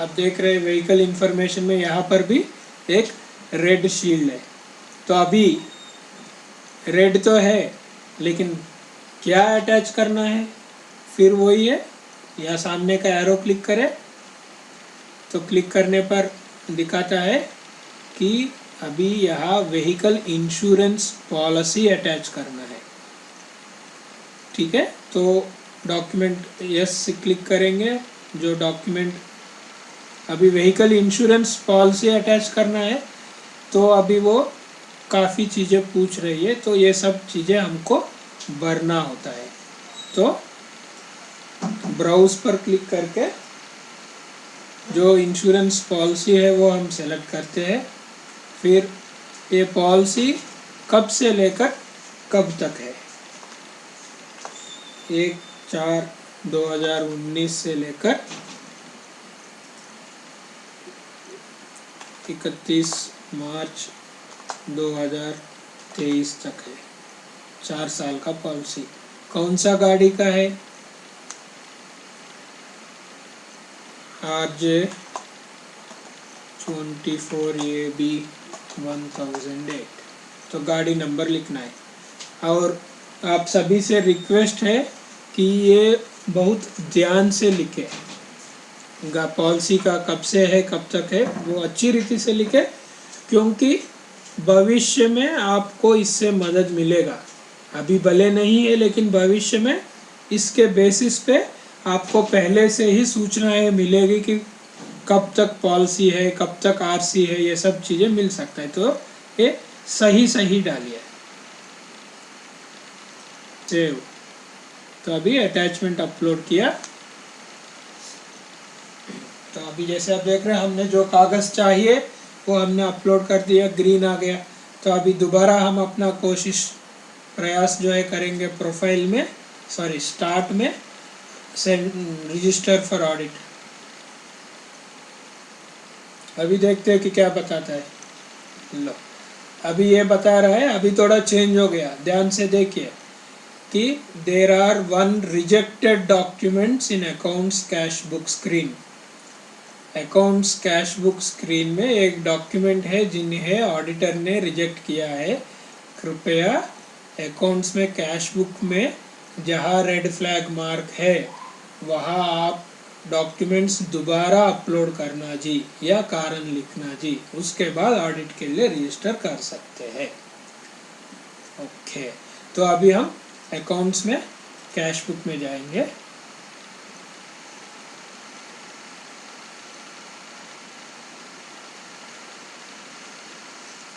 S3: आप देख रहे हैं व्हीकल इंफॉर्मेशन में यहाँ पर भी एक रेड शील्ड है। तो अभी रेड तो है, लेकिन क्या अटैच करना है? फिर वही है, यहाँ सामने का एरो क्लिक करें तो क्लिक करने पर दिखाता है कि अभी यहाँ व्हीकल इंश्योरेंस पॉलिसी अटैच करना है। ठीक है, तो डॉक्यूमेंट यस क्लिक करेंगे। जो डॉक्यूमेंट अभी व्हीकल इंश्योरेंस पॉलिसी अटैच करना है, तो अभी वो काफ़ी चीज़ें पूछ रही है, तो ये सब चीज़ें हमको भरना होता है। तो ब्राउज पर क्लिक करके जो इंश्योरेंस पॉलिसी है वो हम सेलेक्ट करते हैं। फिर ये पॉलिसी कब से लेकर कब तक है? 1/4/2019 से लेकर 31 मार्च 2023 तक है। 4 साल का पॉलिसी। कौन सा गाड़ी का है? RJ 24AB 1008, तो गाड़ी नंबर लिखना है। और आप सभी से रिक्वेस्ट है कि ये बहुत ध्यान से लिखे, पॉलिसी का कब से है कब तक है वो अच्छी रीति से लिखे, क्योंकि भविष्य में आपको इससे मदद मिलेगा। अभी भले नहीं है लेकिन भविष्य में इसके बेसिस पे आपको पहले से ही सूचनाएं मिलेगी कि कब तक पॉलिसी है, कब तक आरसी है, ये सब चीज़ें मिल सकता है। तो ये सही डालिए। सेव, तो अभी अटैचमेंट अपलोड किया। तो अभी जैसे आप देख रहे हैं हमने जो कागज़ चाहिए वो हमने अपलोड कर दिया, ग्रीन आ गया। तो अभी दोबारा हम अपना प्रयास जो है करेंगे प्रोफाइल में, स्टार्ट में रजिस्टर फॉर ऑडिट। अभी देखते हैं कि क्या बताता है। लो, अभी ये बता रहा है, अभी थोड़ा चेंज हो गया, ध्यान से देखिए कि there are 1 rejected documents in accounts cash book screen. Accounts cash book screen में एक डॉक्यूमेंट है जिन्हें ऑडिटर ने रिजेक्ट किया है। कृपया अकाउंट्स में कैश बुक में जहाँ रेड फ्लैग मार्क है वहाँ आप डॉक्यूमेंट्स दोबारा अपलोड करना जी, या कारण लिखना जी, उसके बाद ऑडिट के लिए रजिस्टर कर सकते हैं। ओके, तो अभी हम अकाउंट्स में कैश बुक में जाएंगे।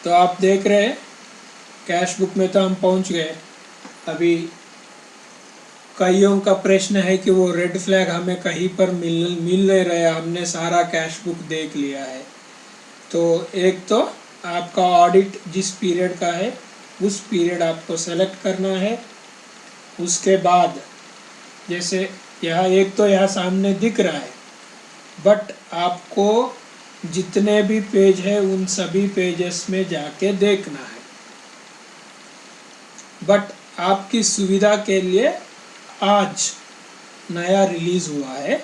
S3: तो आप देख रहे हैं कैश बुक में तो हम पहुंच गए। अभी कईयों का प्रश्न है कि वो रेड फ्लैग हमें कहीं पर मिल नहीं रहा, हमने सारा कैश बुक देख लिया है। तो एक तो आपका ऑडिट जिस पीरियड का है उस पीरियड आपको सेलेक्ट करना है। उसके बाद जैसे यहाँ एक तो यहाँ सामने दिख रहा है, बट आपको जितने भी पेज है उन सभी पेजेस में जाके देखना है। बट आपकी सुविधा के लिए आज नया रिलीज हुआ है,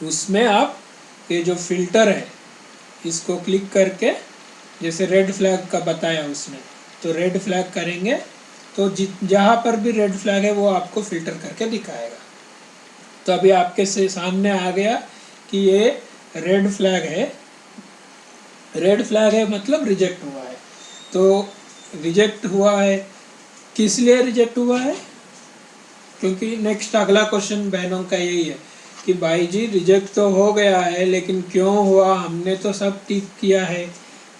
S3: उसमें आप ये जो फिल्टर है इसको क्लिक करके, जैसे रेड फ्लैग का बताया उसने, तो रेड फ्लैग करेंगे तो जहाँ पर भी रेड फ्लैग है वो आपको फिल्टर करके दिखाएगा। तो अभी आपके से सामने आ गया कि ये रेड फ्लैग है। रेड फ्लैग है मतलब रिजेक्ट हुआ है। तो रिजेक्ट हुआ है, किस लिए रिजेक्ट हुआ है? क्योंकि नेक्स्ट अगला क्वेश्चन बहनों का यही है कि भाई जी रिजेक्ट तो हो गया है लेकिन क्यों हुआ, हमने तो सब ठीक किया है,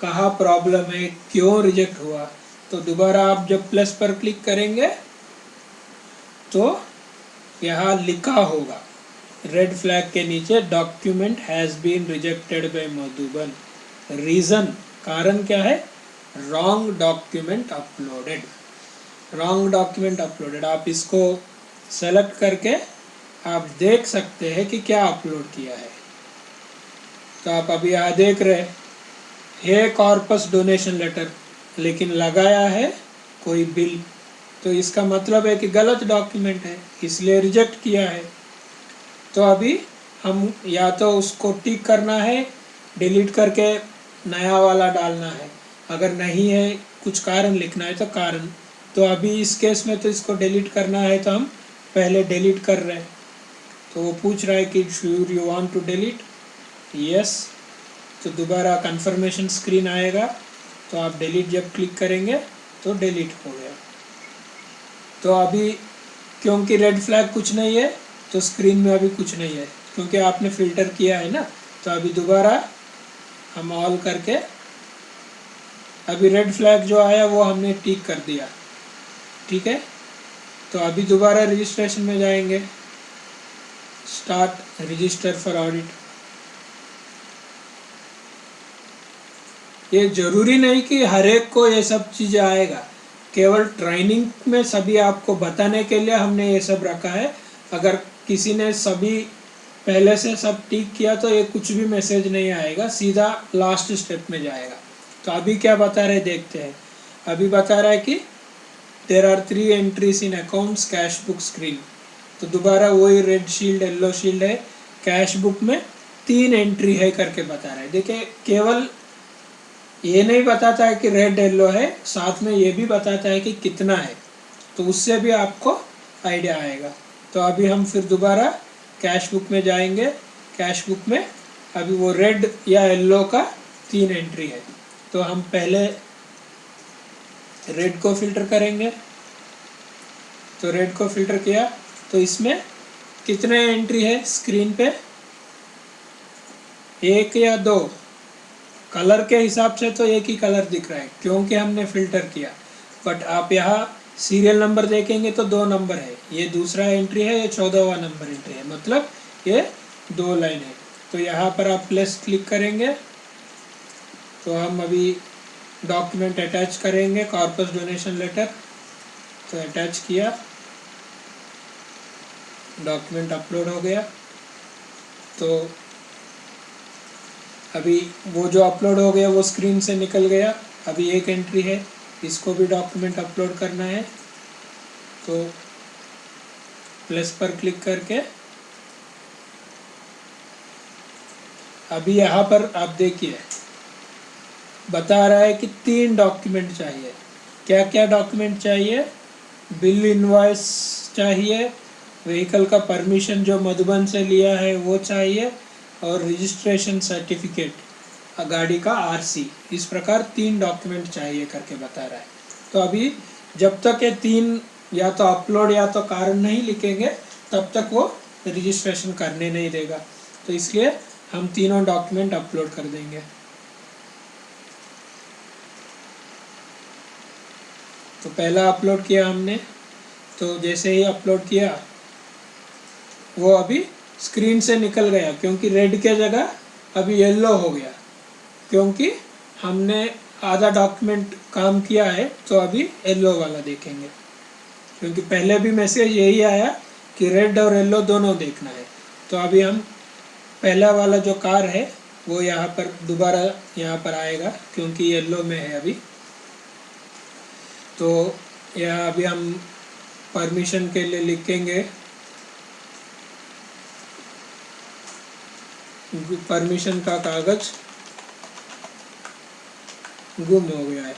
S3: कहाँ प्रॉब्लम है, क्यों रिजेक्ट हुआ? तो दोबारा आप जब प्लस पर क्लिक करेंगे तो यहाँ लिखा होगा रेड फ्लैग के नीचे document has been rejected by Madhuban. Reason, कारण क्या है? Wrong document uploaded. Wrong document uploaded, आप इसको सेलेक्ट करके आप देख सकते हैं कि क्या अपलोड किया है। तो आप अभी यहाँ देख रहे हैं कॉर्पस डोनेशन लेटर, लेकिन लगाया है कोई बिल, तो इसका मतलब है कि गलत डॉक्यूमेंट है, इसलिए रिजेक्ट किया है। तो अभी हम या तो उसको टिक करना है, डिलीट करके नया वाला डालना है, अगर नहीं है कुछ कारण लिखना है तो कारण। तो अभी इस केस में तो इसको डिलीट करना है, तो हम पहले डिलीट कर रहे हैं। तो वो पूछ रहा है कि sure you want to delete, yes. तो दोबारा कंफर्मेशन स्क्रीन आएगा, तो आप डिलीट जब क्लिक करेंगे तो डिलीट हो गया। तो अभी क्योंकि रेड फ्लैग कुछ नहीं है तो स्क्रीन में अभी कुछ नहीं है, क्योंकि आपने फ़िल्टर किया है ना। तो अभी दोबारा हम ऑल करके अभी रेड फ्लैग जो आया वो हमने टिक कर दिया, ठीक है। तो अभी दोबारा रजिस्ट्रेशन में जाएंगे, स्टार्ट रजिस्टर फॉर ऑडिट। ये ज़रूरी नहीं कि हर एक को ये सब चीज़ें आएगा, केवल ट्रेनिंग में सभी आपको बताने के लिए हमने ये सब रखा है। अगर किसी ने सभी पहले से सब टिक किया तो ये कुछ भी मैसेज नहीं आएगा, सीधा लास्ट स्टेप में जाएगा। तो अभी क्या बता रहे देखते हैं। अभी बता रहा है कि there are 3 entries in accounts cash book screen. तो दोबारा वही रेड शील्ड येलो शील्ड है, कैश बुक में 3 एंट्री है करके बता रहा है। देखिए केवल ये नहीं बताता है कि रेड येलो है, साथ में ये भी बताता है कि कितना है, तो उससे भी आपको आइडिया आएगा। तो अभी हम फिर दोबारा कैश बुक में जाएंगे। कैश बुक में अभी वो रेड या येलो का 3 एंट्री है, तो हम पहले रेड को फिल्टर करेंगे। तो रेड को फिल्टर किया तो इसमें कितने एंट्री है स्क्रीन पे, 1 या 2? कलर के हिसाब से तो एक ही कलर दिख रहा है क्योंकि हमने फिल्टर किया, बट आप यहाँ सीरियल नंबर देखेंगे तो 2 नंबर है, ये दूसरा एंट्री है, ये 14वां नंबर एंट्री है, मतलब ये 2 लाइन है। तो यहाँ पर आप प्लस क्लिक करेंगे तो हम अभी डॉक्यूमेंट अटैच करेंगे, कॉर्पस डोनेशन लेटर। तो अटैच किया, डॉक्यूमेंट अपलोड हो गया। तो अभी वो जो अपलोड हो गया वो स्क्रीन से निकल गया। अभी एक एंट्री है, इसको भी डॉक्यूमेंट अपलोड करना है। तो प्लस पर क्लिक करके अभी यहाँ पर आप देखिए बता रहा है कि 3 डॉक्यूमेंट चाहिए। क्या क्या डॉक्यूमेंट चाहिए? बिल इनवॉइस चाहिए, व्हीकल का परमिशन जो मधुबन से लिया है वो चाहिए, और रजिस्ट्रेशन सर्टिफिकेट, गाड़ी का आरसी। इस प्रकार 3 डॉक्यूमेंट चाहिए करके बता रहा है। तो अभी जब तक ये 3 या तो अपलोड या तो कारण नहीं लिखेंगे तब तक वो रजिस्ट्रेशन करने नहीं देगा। तो इसलिए हम तीनों डॉक्यूमेंट अपलोड कर देंगे। तो पहला अपलोड किया हमने, तो जैसे ही अपलोड किया वो अभी स्क्रीन से निकल गया क्योंकि रेड के जगह अभी येलो हो गया, क्योंकि हमने आधा डॉक्यूमेंट काम किया है। तो अभी येलो वाला देखेंगे, क्योंकि पहले भी मैसेज यही आया कि रेड और येलो दोनों देखना है। तो अभी हम पहला वाला जो कार है वो यहाँ पर दोबारा यहाँ पर आएगा क्योंकि येलो में है अभी। तो यहाँ अभी हम परमिशन के लिए लिखेंगे, परमिशन का कागज गुम हो गया है।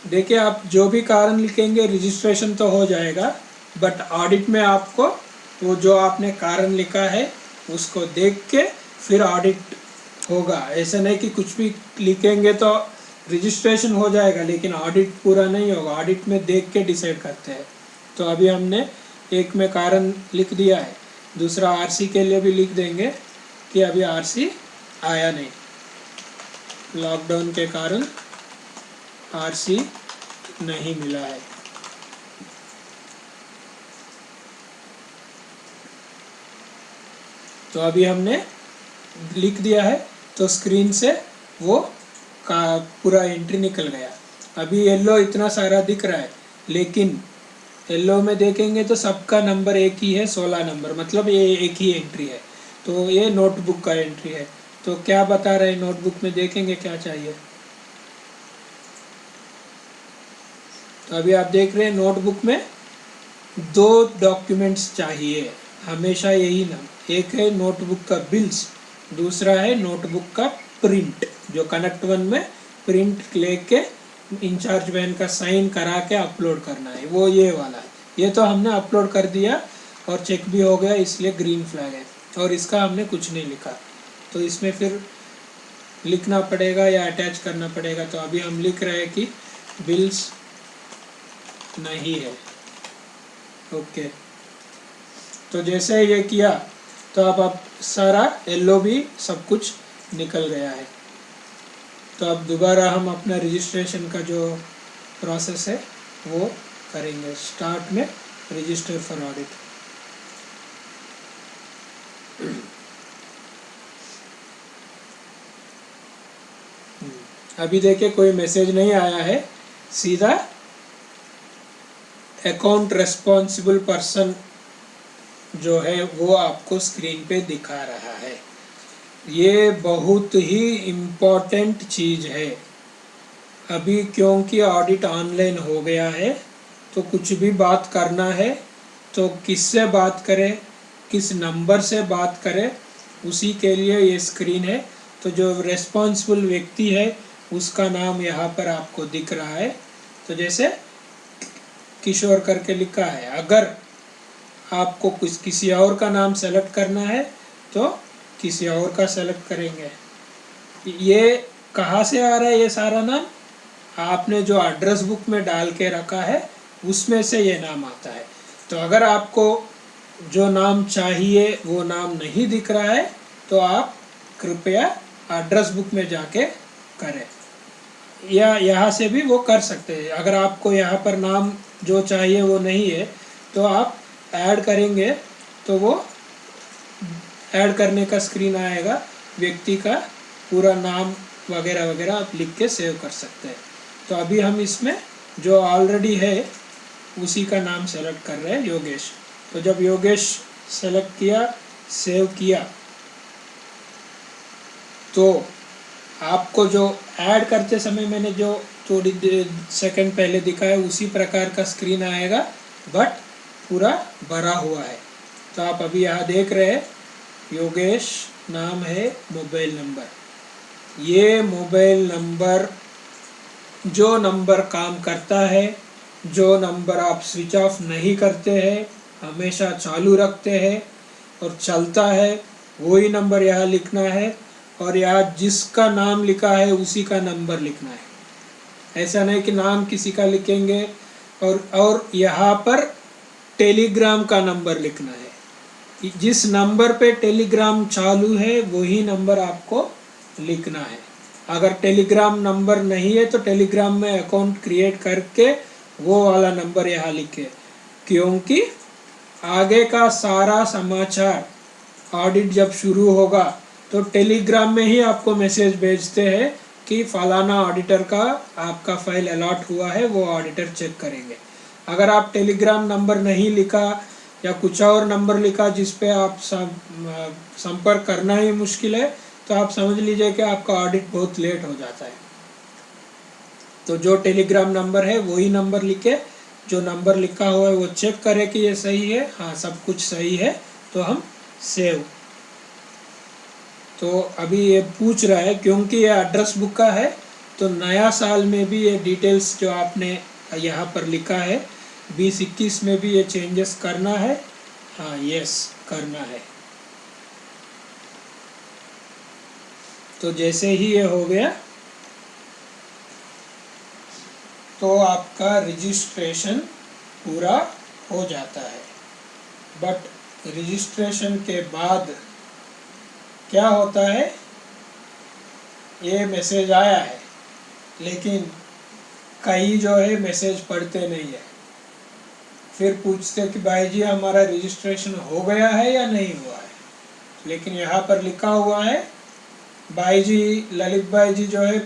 S3: देखिए आप जो भी कारण लिखेंगे रजिस्ट्रेशन तो हो जाएगा, बट ऑडिट में आपको वो जो आपने कारण लिखा है उसको देख के फिर ऑडिट होगा। ऐसा नहीं कि कुछ भी लिखेंगे तो रजिस्ट्रेशन हो जाएगा लेकिन ऑडिट पूरा नहीं होगा। ऑडिट में देख के डिसाइड करते हैं। तो अभी हमने एक में कारण लिख दिया है, दूसरा आरसी के लिए भी लिख देंगे कि अभी आरसी आया नहीं, लॉकडाउन के कारण आरसी नहीं मिला है। तो अभी हमने लिख दिया है तो स्क्रीन से वो का पूरा एंट्री निकल गया। अभी येलो इतना सारा दिख रहा है लेकिन येलो में देखेंगे तो सबका नंबर एक ही है, 16 नंबर, मतलब ये एक ही एंट्री है। तो ये नोटबुक का एंट्री है। तो क्या बता रहे हैं नोटबुक में, देखेंगे क्या चाहिए। तो अभी आप देख रहे हैं नोटबुक में 2 डॉक्यूमेंट्स चाहिए, हमेशा यही नाम। एक है नोटबुक का बिल्स, दूसरा है नोटबुक का प्रिंट, जो कनेक्ट 1 में प्रिंट लेके इंचार्ज वैन का साइन करा के अपलोड करना है, वो ये वाला है। ये तो हमने अपलोड कर दिया और चेक भी हो गया, इसलिए ग्रीन फ्लैग है। और इसका हमने कुछ नहीं लिखा, तो इसमें फिर लिखना पड़ेगा या अटैच करना पड़ेगा। तो अभी हम लिख रहे हैं कि बिल्स नहीं है। ओके, तो जैसे ये किया तो अब आप सारा येलो भी सब कुछ निकल गया है। तो अब दोबारा हम अपना रजिस्ट्रेशन का जो प्रोसेस है वो करेंगे। स्टार्ट में रजिस्टर फॉर ऑडिट। अभी देखिए कोई मैसेज नहीं आया है, सीधा अकाउंट रेस्पॉन्सिबल पर्सन जो है वो आपको स्क्रीन पे दिखा रहा है। ये बहुत ही इम्पोर्टेंट चीज़ है अभी, क्योंकि ऑडिट ऑनलाइन हो गया है। तो कुछ भी बात करना है तो किससे बात करें, किस नंबर से बात करें, उसी के लिए ये स्क्रीन है। तो जो रेस्पॉन्सिबल व्यक्ति है उसका नाम यहाँ पर आपको दिख रहा है। तो जैसे किशोर करके लिखा है। अगर आपको कुछ किसी और का नाम सेलेक्ट करना है तो किसी और का सेलेक्ट करेंगे। ये कहाँ से आ रहा है ये सारा नाम? आपने जो एड्रेस बुक में डाल के रखा है उसमें से ये नाम आता है। तो अगर आपको जो नाम चाहिए वो नाम नहीं दिख रहा है तो आप कृपया एड्रेस बुक में जाके करें, या यहाँ से भी वो कर सकते हैं। अगर आपको यहाँ पर नाम जो चाहिए वो नहीं है तो आप ऐड करेंगे तो वो ऐड करने का स्क्रीन आएगा, व्यक्ति का पूरा नाम वगैरह वगैरह आप लिख के सेव कर सकते हैं। तो अभी हम इसमें जो ऑलरेडी है उसी का नाम सेलेक्ट कर रहे हैं, योगेश। तो जब योगेश सेलेक्ट किया, सेव किया, तो आपको जो ऐड करते समय मैंने जो थोड़ी सेकंड पहले दिखाया उसी प्रकार का स्क्रीन आएगा, बट पूरा भरा हुआ है। तो आप अभी यहाँ देख रहे हैं योगेश नाम है, मोबाइल नंबर। ये मोबाइल नंबर जो नंबर काम करता है, जो नंबर आप स्विच ऑफ नहीं करते हैं, हमेशा चालू रखते हैं और चलता है, वही नंबर यहाँ लिखना है। और यहाँ जिसका नाम लिखा है उसी का नंबर लिखना है। ऐसा नहीं कि नाम किसी का लिखेंगे और यहाँ पर टेलीग्राम का नंबर लिखना है। जिस नंबर पे टेलीग्राम चालू है वही नंबर आपको लिखना है। अगर टेलीग्राम नंबर नहीं है तो टेलीग्राम में अकाउंट क्रिएट करके वो वाला नंबर यहाँ लिखे, क्योंकि आगे का सारा समाचार ऑडिट जब शुरू होगा तो टेलीग्राम में ही आपको मैसेज भेजते हैं कि फलाना ऑडिटर का आपका फाइल अलॉट हुआ है, वो ऑडिटर चेक करेंगे। अगर आप टेलीग्राम नंबर नहीं लिखा या कुछ और नंबर लिखा जिस पे आप संपर्क करना ही मुश्किल है, तो आप समझ लीजिए कि आपका ऑडिट बहुत लेट हो जाता है। तो जो टेलीग्राम नंबर है वही नंबर लिखे, जो नंबर लिखा हुआ है वो चेक करें कि ये सही है। हाँ, सब कुछ सही है तो हम सेव। तो अभी ये पूछ रहा है क्योंकि ये एड्रेस बुक का है, तो नया साल में भी ये डिटेल्स जो आपने यहाँ पर लिखा है 2021 में भी ये चेंजेस करना है। हाँ, यस करना है। तो जैसे ही ये हो गया तो आपका रजिस्ट्रेशन पूरा हो जाता है। बट रजिस्ट्रेशन के बाद क्या होता है, ये मैसेज आया है लेकिन कई जो है मैसेज पढ़ते नहीं है। फिर पूछते कि भाई जी हमारा रजिस्ट्रेशन हो गया है या नहीं हुआ है, लेकिन यहाँ पर लिखा हुआ है भाई जी, ललित भाई जी जो है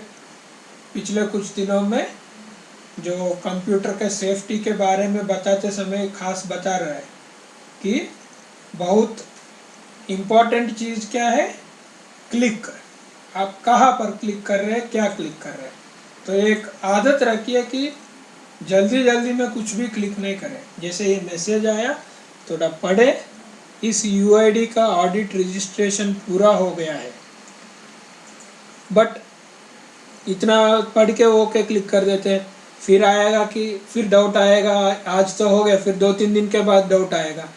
S3: पिछले कुछ दिनों में जो कंप्यूटर के सेफ्टी के बारे में बताते समय खास बता रहा है कि बहुत इम्पोर्टेंट चीज़ क्या है, क्लिक। आप कहाँ पर क्लिक कर रहे हैं, क्या क्लिक कर रहे हैं। तो एक आदत रखिए कि जल्दी जल्दी में कुछ भी क्लिक नहीं करें। जैसे ये मैसेज आया थोड़ा पढ़े, इस यूआईडी का ऑडिट रजिस्ट्रेशन पूरा हो गया है, बट इतना पढ़ के ओके क्लिक कर देते हैं। फिर आएगा कि फिर डाउट आएगा, आज तो हो गया, फिर 2-3 दिन के बाद डाउट आएगा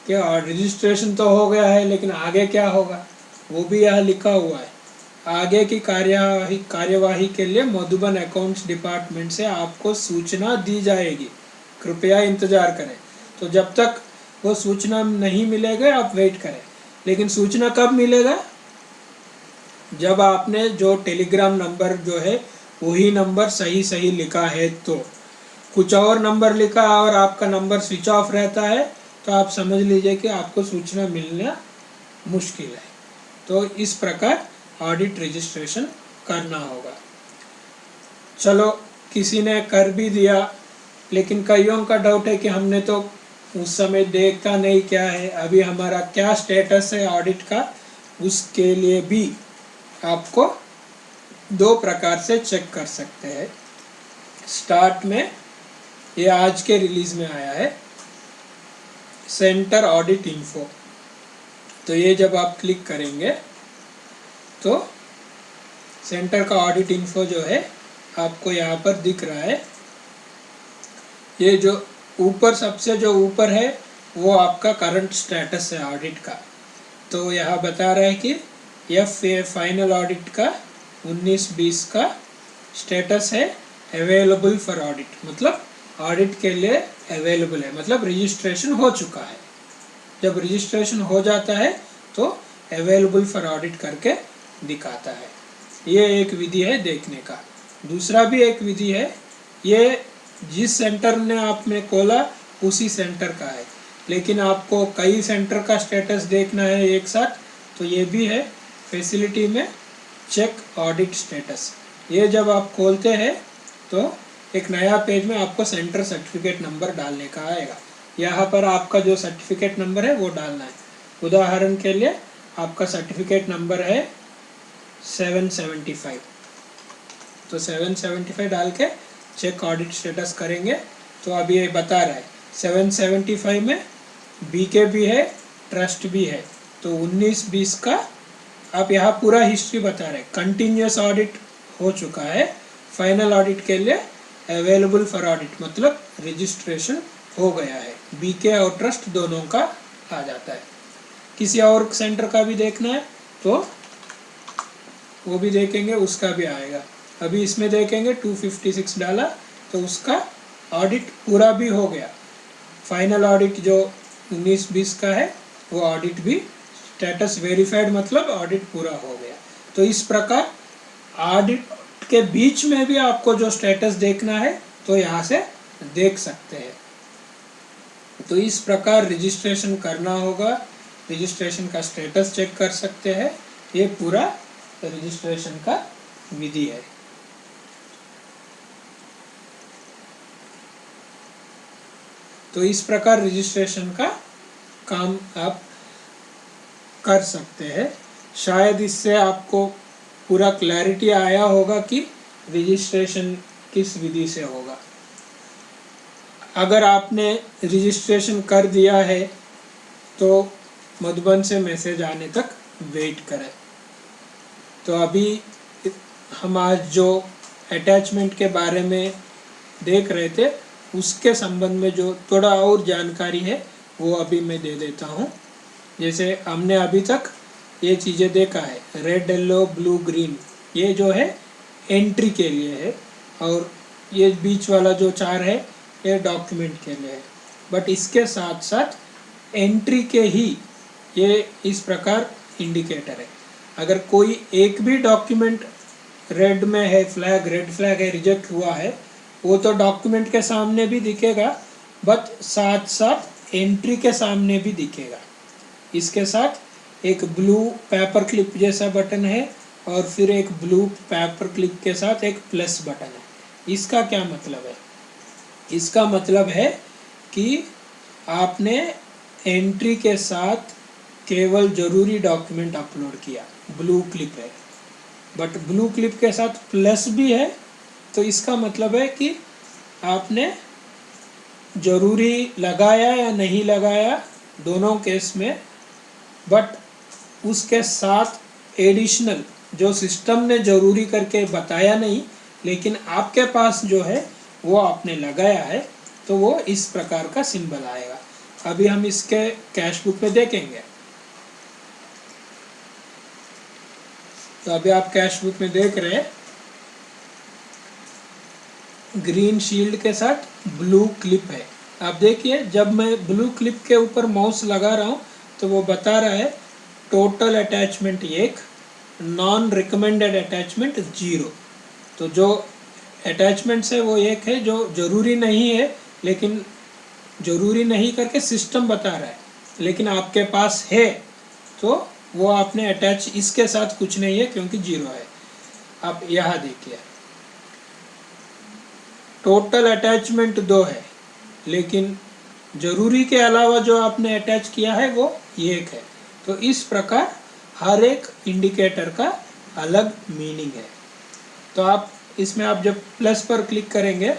S3: कि रजिस्ट्रेशन तो हो गया है लेकिन आगे क्या होगा, वो भी यहाँ लिखा हुआ है। आगे की कार्यवाही के लिए मधुबन अकाउंट्स डिपार्टमेंट से आपको सूचना दी जाएगी, कृपया इंतज़ार करें। तो जब तक वो सूचना नहीं मिलेगा आप वेट करें। लेकिन सूचना कब मिलेगा, जब आपने जो टेलीग्राम नंबर जो है वही नंबर सही सही लिखा है। तो कुछ और नंबर लिखा और आपका नंबर स्विच ऑफ रहता है तो आप समझ लीजिए कि आपको सूचना मिलना मुश्किल है। तो इस प्रकार ऑडिट रजिस्ट्रेशन करना होगा। चलो, किसी ने कर भी दिया, लेकिन कईयों का डाउट है कि हमने तो उस समय देखा नहीं क्या है, अभी हमारा क्या स्टेटस है ऑडिट का। उसके लिए भी आपको 2 प्रकार से चेक कर सकते हैं। स्टार्ट में ये आज के रिलीज में आया है, सेंटर ऑडिट इन्फो। तो ये जब आप क्लिक करेंगे तो सेंटर का ऑडिट इन्फो जो है आपको यहाँ पर दिख रहा है। ये जो ऊपर सबसे जो ऊपर है वो आपका करंट स्टेटस है ऑडिट का। तो यहाँ बता रहा है कि फाइनल ऑडिट का 19-20 का स्टेटस है अवेलेबल फॉर ऑडिट, मतलब ऑडिट के लिए अवेलेबल है, मतलब रजिस्ट्रेशन हो चुका है। जब रजिस्ट्रेशन हो जाता है तो अवेलेबल फॉर ऑडिट करके दिखाता है। ये एक विधि है देखने का। दूसरा भी एक विधि है, ये जिस सेंटर ने आपने खोला उसी सेंटर का है, लेकिन आपको कई सेंटर का स्टेटस देखना है एक साथ, तो ये भी है फैसिलिटी में चेक ऑडिट स्टेटस। ये जब आप खोलते हैं तो एक नया पेज में आपको सेंटर सर्टिफिकेट नंबर डालने का आएगा। यहाँ पर आपका जो सर्टिफिकेट नंबर है वो डालना है। उदाहरण के लिए आपका सर्टिफिकेट नंबर है 775, तो 775 डाल के चेक ऑडिट स्टेटस करेंगे तो अभी ये बता रहा है 775 में बीके भी है, ट्रस्ट भी है। तो 19-20 का आप यहाँ पूरा हिस्ट्री बता रहे, कंटिन्यूस ऑडिट हो चुका है, फाइनल ऑडिट के लिए अवेलेबल फॉर ऑडिट, मतलब रजिस्ट्रेशन हो गया है। बीके और ट्रस्ट दोनों का आ जाता है। किसी और सेंटर का भी देखना है तो वो भी देखेंगे, उसका भी आएगा। अभी इसमें देखेंगे 256 डाला तो उसका ऑडिट पूरा भी हो गया। फाइनल ऑडिट जो 19-20 का है वो ऑडिट भी स्टेटस वेरीफाइड, मतलब ऑडिट पूरा हो गया। तो इस प्रकार ऑडिट के बीच में भी आपको जो स्टेटस देखना है तो यहाँ से देख सकते हैं। तो इस प्रकार रजिस्ट्रेशन करना होगा, रजिस्ट्रेशन का स्टेटस चेक कर सकते हैं। ये पूरा रजिस्ट्रेशन का विधि है। तो इस प्रकार रजिस्ट्रेशन का काम आप कर सकते हैं। शायद इससे आपको पूरा क्लैरिटी आया होगा कि रजिस्ट्रेशन किस विधि से होगा। अगर आपने रजिस्ट्रेशन कर दिया है तो मधुबन से मैसेज आने तक वेट करें। तो अभी हम आज जो अटैचमेंट के बारे में देख रहे थे उसके संबंध में जो थोड़ा और जानकारी है वो अभी मैं दे देता हूँ। जैसे हमने अभी तक ये चीज़ें देखा है, रेड येलो ब्लू ग्रीन, ये जो है एंट्री के लिए है, और ये बीच वाला जो 4 है ये डॉक्यूमेंट के लिए है। बट इसके साथ साथ एंट्री के ही ये इस प्रकार इंडिकेटर है। अगर कोई एक भी डॉक्यूमेंट रेड में है, फ्लैग रेड फ्लैग है, रिजेक्ट हुआ है, वो तो डॉक्यूमेंट के सामने भी दिखेगा, बट साथ साथ एंट्री के सामने भी दिखेगा। इसके साथ एक ब्लू पेपर क्लिप जैसा बटन है और फिर एक ब्लू पेपर क्लिप के साथ एक प्लस बटन है। इसका क्या मतलब है? इसका मतलब है कि आपने एंट्री के साथ केवल ज़रूरी डॉक्यूमेंट अपलोड किया, ब्लू क्लिप है। बट ब्लू क्लिप के साथ प्लस भी है, तो इसका मतलब है कि आपने ज़रूरी लगाया या नहीं लगाया दोनों केस में, बट उसके साथ एडिशनल जो सिस्टम ने ज़रूरी करके बताया नहीं, लेकिन आपके पास जो है वो आपने लगाया है, तो वो इस प्रकार का सिंबल आएगा। अभी हम इसके कैश बुक में देखेंगे। तो अभी आप कैश बुक में देख रहे हैं ग्रीन शील्ड के साथ ब्लू क्लिप है। आप देखिए जब मैं ब्लू क्लिप के ऊपर माउस लगा रहा हूँ तो वो बता रहा है total attachment 1, non recommended attachment 0। तो जो अटैचमेंट्स है वो 1 है जो ज़रूरी नहीं है, लेकिन ज़रूरी नहीं करके सिस्टम बता रहा है, लेकिन आपके पास है तो वो आपने अटैच, इसके साथ कुछ नहीं है क्योंकि 0 है। आप यहाँ देखिए टोटल अटैचमेंट 2 है, लेकिन ज़रूरी के अलावा जो आपने अटैच किया है वो 1 है। तो इस प्रकार हर एक इंडिकेटर का अलग मीनिंग है। तो आप इसमें आप जब प्लस पर क्लिक करेंगे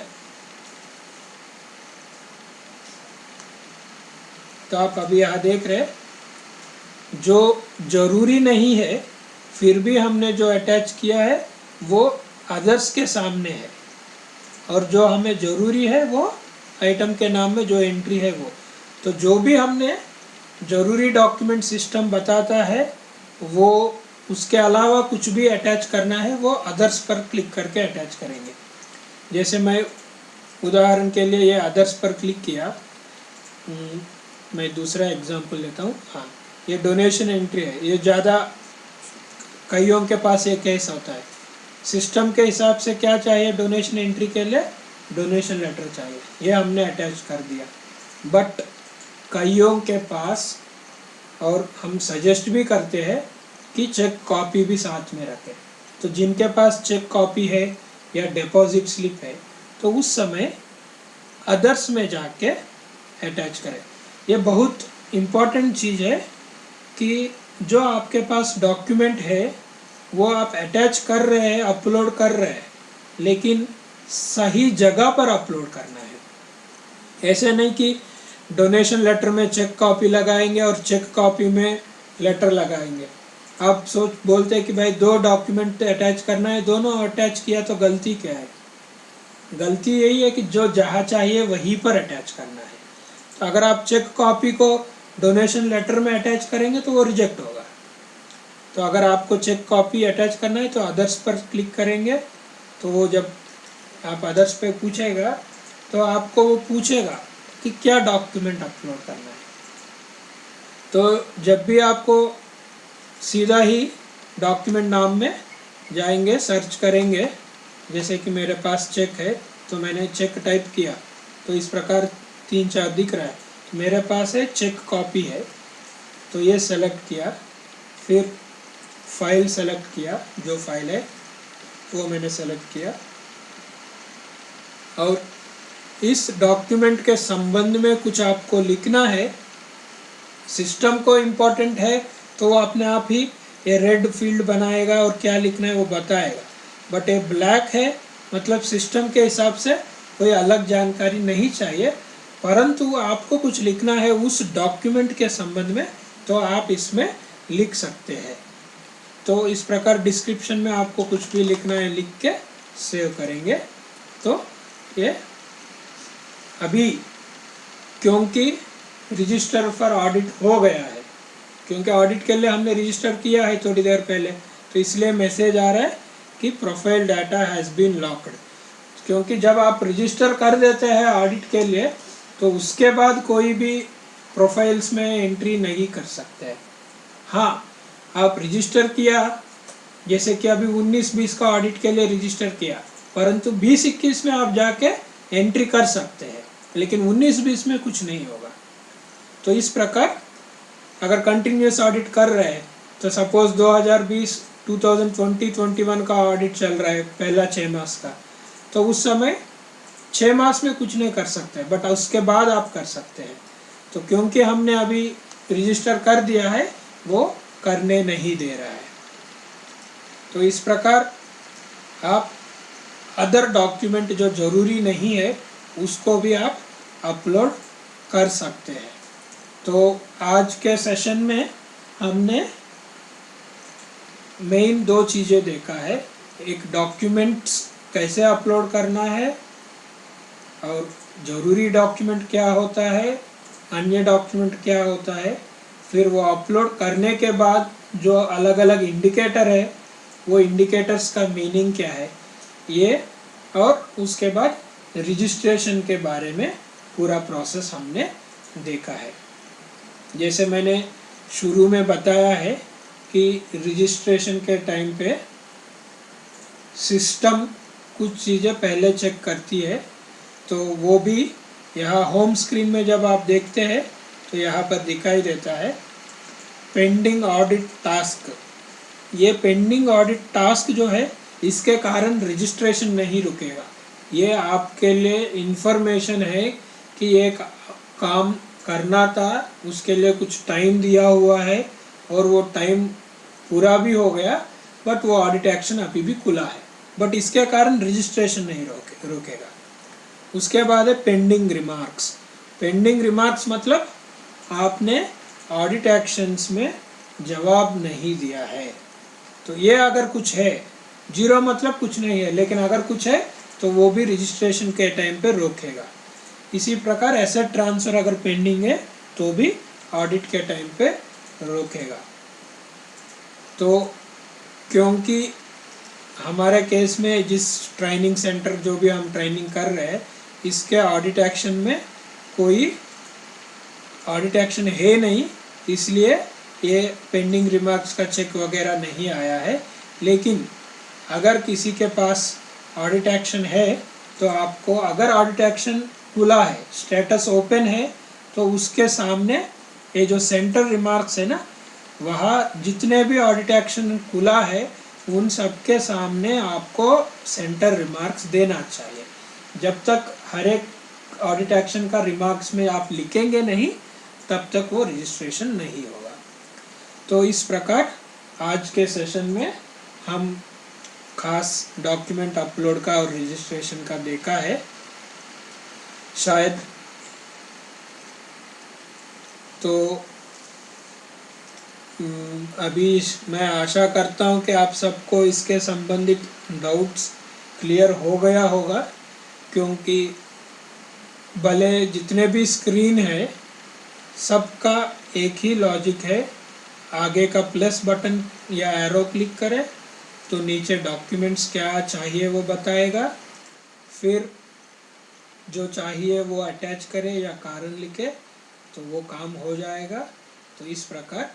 S3: तो आप अभी यहाँ देख रहे हैं जो ज़रूरी नहीं है फिर भी हमने जो अटैच किया है वो अदर्स के सामने है, और जो हमें ज़रूरी है वो आइटम के नाम में जो एंट्री है वो। तो जो भी हमने ज़रूरी डॉक्यूमेंट सिस्टम बताता है वो उसके अलावा कुछ भी अटैच करना है वो अदर्स पर क्लिक करके अटैच करेंगे। जैसे मैं उदाहरण के लिए ये अदर्स पर क्लिक किया, मैं दूसरा एग्जांपल लेता हूँ। हाँ, ये डोनेशन एंट्री है, ये ज़्यादा कईयों के पास ये केस होता है। सिस्टम के हिसाब से क्या चाहिए डोनेशन एंट्री के लिए, डोनेशन लेटर चाहिए, ये हमने अटैच कर दिया। बट कईयों के पास, और हम सजेस्ट भी करते हैं कि चेक कॉपी भी साथ में रखें। तो जिनके पास चेक कॉपी है या डिपॉजिट स्लिप है तो उस समय अदर्स में जाके अटैच करें। ये बहुत इम्पॉर्टेंट चीज़ है कि जो आपके पास डॉक्यूमेंट है वो आप अटैच कर रहे हैं, अपलोड कर रहे हैं, लेकिन सही जगह पर अपलोड करना है। ऐसे नहीं कि डोनेशन लेटर में चेक कॉपी लगाएंगे और चेक कॉपी में लेटर लगाएंगे। आप बोलते हैं कि भाई 2 डॉक्यूमेंट अटैच करना है, दोनों अटैच किया तो गलती क्या है? गलती यही है कि जो जहाँ चाहिए वहीं पर अटैच करना है। तो अगर आप चेक कॉपी को डोनेशन लेटर में अटैच करेंगे तो वो रिजेक्ट होगा। तो अगर आपको चेक कॉपी अटैच करना है तो अदर्स पर क्लिक करेंगे, तो वो जब आप अदर्स पे पूछेगा तो आपको वो पूछेगा कि क्या डॉक्यूमेंट अपलोड करना है। तो जब भी आपको सीधा ही डॉक्यूमेंट नाम में जाएंगे, सर्च करेंगे, जैसे कि मेरे पास चेक है तो मैंने चेक टाइप किया तो इस प्रकार 3-4 दिख रहा है। तो मेरे पास है चेक कॉपी है, तो ये सेलेक्ट किया, फिर फाइल सेलेक्ट किया, जो फाइल है वो मैंने सेलेक्ट किया, और इस डॉक्यूमेंट के संबंध में कुछ आपको लिखना है। सिस्टम को इम्पोर्टेंट है तो वो अपने आप ही ये रेड फील्ड बनाएगा और क्या लिखना है वो बताएगा। बट ये ब्लैक है, मतलब सिस्टम के हिसाब से कोई अलग जानकारी नहीं चाहिए, परंतु आपको कुछ लिखना है उस डॉक्यूमेंट के संबंध में तो आप इसमें लिख सकते हैं। तो इस प्रकार डिस्क्रिप्शन में आपको कुछ भी लिखना है लिख के सेव करेंगे। तो ये अभी क्योंकि रजिस्टर फॉर ऑडिट हो गया है, क्योंकि ऑडिट के लिए हमने रजिस्टर किया है थोड़ी देर पहले, तो इसलिए मैसेज आ रहा है कि profile data has been locked. क्योंकि जब आप रजिस्टर कर देते हैं ऑडिट के लिए तो उसके बाद कोई भी प्रोफाइल्स में एंट्री नहीं कर सकते हैं। हाँ, आप रजिस्टर किया, जैसे कि अभी 19-20 का ऑडिट के लिए रजिस्टर किया, परंतु 20-21 में आप जाके एंट्री कर सकते हैं, लेकिन 19-20 में कुछ नहीं होगा। तो इस प्रकार अगर कंटिन्यूस ऑडिट कर रहे हैं तो सपोज 2020-2020-21 का ऑडिट चल रहा है, पहला 6 मास का, तो उस समय 6 मास में कुछ नहीं कर सकते, बट उसके बाद आप कर सकते हैं। तो क्योंकि हमने अभी रजिस्टर कर दिया है वो करने नहीं दे रहा है। तो इस प्रकार आप अदर डॉक्यूमेंट जो ज़रूरी नहीं है उसको भी आप अपलोड कर सकते हैं। तो आज के सेशन में हमने मेन 2 चीज़ें देखा है, एक डॉक्यूमेंट्स कैसे अपलोड करना है और ज़रूरी डॉक्यूमेंट क्या होता है, अन्य डॉक्यूमेंट क्या होता है, फिर वो अपलोड करने के बाद जो अलग अलग इंडिकेटर है वो इंडिकेटर्स का मीनिंग क्या है ये, और उसके बाद रजिस्ट्रेशन के बारे में पूरा प्रोसेस हमने देखा है। जैसे मैंने शुरू में बताया है कि रजिस्ट्रेशन के टाइम पे सिस्टम कुछ चीज़ें पहले चेक करती है, तो वो भी यहाँ होम स्क्रीन में जब आप देखते हैं तो यहाँ पर दिखाई देता है पेंडिंग ऑडिट टास्क। ये पेंडिंग ऑडिट टास्क जो है इसके कारण रजिस्ट्रेशन नहीं रुकेगा। ये आपके लिए इन्फॉर्मेशन है कि एक काम करना था, उसके लिए कुछ टाइम दिया हुआ है और वो टाइम पूरा भी हो गया, बट वो ऑडिट एक्शन अभी भी खुला है, बट इसके कारण रजिस्ट्रेशन नहीं रुकेगा। उसके बाद है पेंडिंग रिमार्क्स। पेंडिंग रिमार्क्स मतलब आपने ऑडिट एक्शंस में जवाब नहीं दिया है। तो ये अगर कुछ है, जीरो मतलब कुछ नहीं है, लेकिन अगर कुछ है तो वो भी रजिस्ट्रेशन के टाइम पे रोकेगा। इसी प्रकार एसेट ट्रांसफर अगर पेंडिंग है तो भी ऑडिट के टाइम पे रोकेगा। तो क्योंकि हमारे केस में जिस ट्रेनिंग सेंटर जो भी हम ट्रेनिंग कर रहे हैं, इसके ऑडिट एक्शन में कोई ऑडिट एक्शन है नहीं, इसलिए ये पेंडिंग रिमार्क्स का चेक वगैरह नहीं आया है। लेकिन अगर किसी के पास ऑडिट एक्शन है तो आपको, अगर ऑडिट एक्शन खुला है, स्टेटस ओपन है, तो उसके सामने ये जो सेंटर रिमार्क्स है ना, वहाँ जितने भी ऑडिट एक्शन खुला है उन सबके सामने आपको सेंटर रिमार्क्स देना चाहिए। जब तक हर एक ऑडिट एक्शन का रिमार्क्स में आप लिखेंगे नहीं, तब तक वो रजिस्ट्रेशन नहीं होगा। तो इस प्रकार आज के सेशन में हम खास डॉक्यूमेंट अपलोड का और रजिस्ट्रेशन का देखा है। शायद तो अभी मैं आशा करता हूँ कि आप सबको इसके संबंधित डाउट्स क्लियर हो गया होगा, क्योंकि भले जितने भी स्क्रीन है सबका एक ही लॉजिक है। आगे का प्लस बटन या एरो क्लिक करें तो नीचे डॉक्यूमेंट्स क्या चाहिए वो बताएगा, फिर जो चाहिए वो अटैच करें या कारण लिखे तो वो काम हो जाएगा। तो इस प्रकार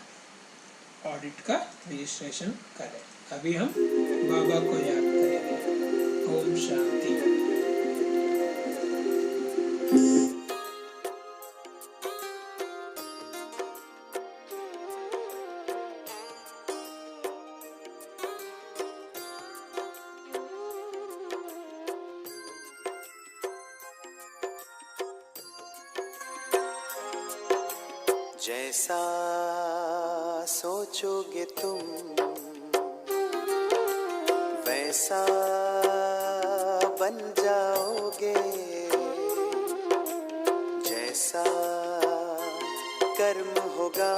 S3: ऑडिट का रजिस्ट्रेशन करें। अभी हम बाबा को याद करेंगे। ओम शांति।
S4: जैसा सोचोगे तुम वैसा बन जाओगे, जैसा कर्म होगा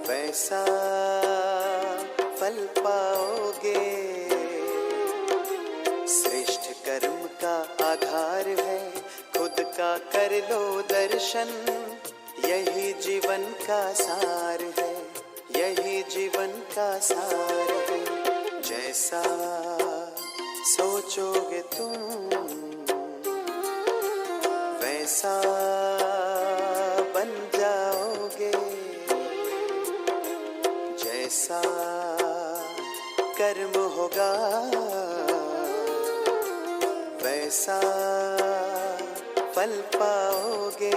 S4: वैसा फल पाओगे। श्रेष्ठ कर्म का आधार है खुद का कर लो दर्शन, यही जीवन का सार है, यही जीवन का सार है। जैसा सोचोगे तुम वैसा बन जाओगे, जैसा कर्म होगा वैसा फल पाओगे।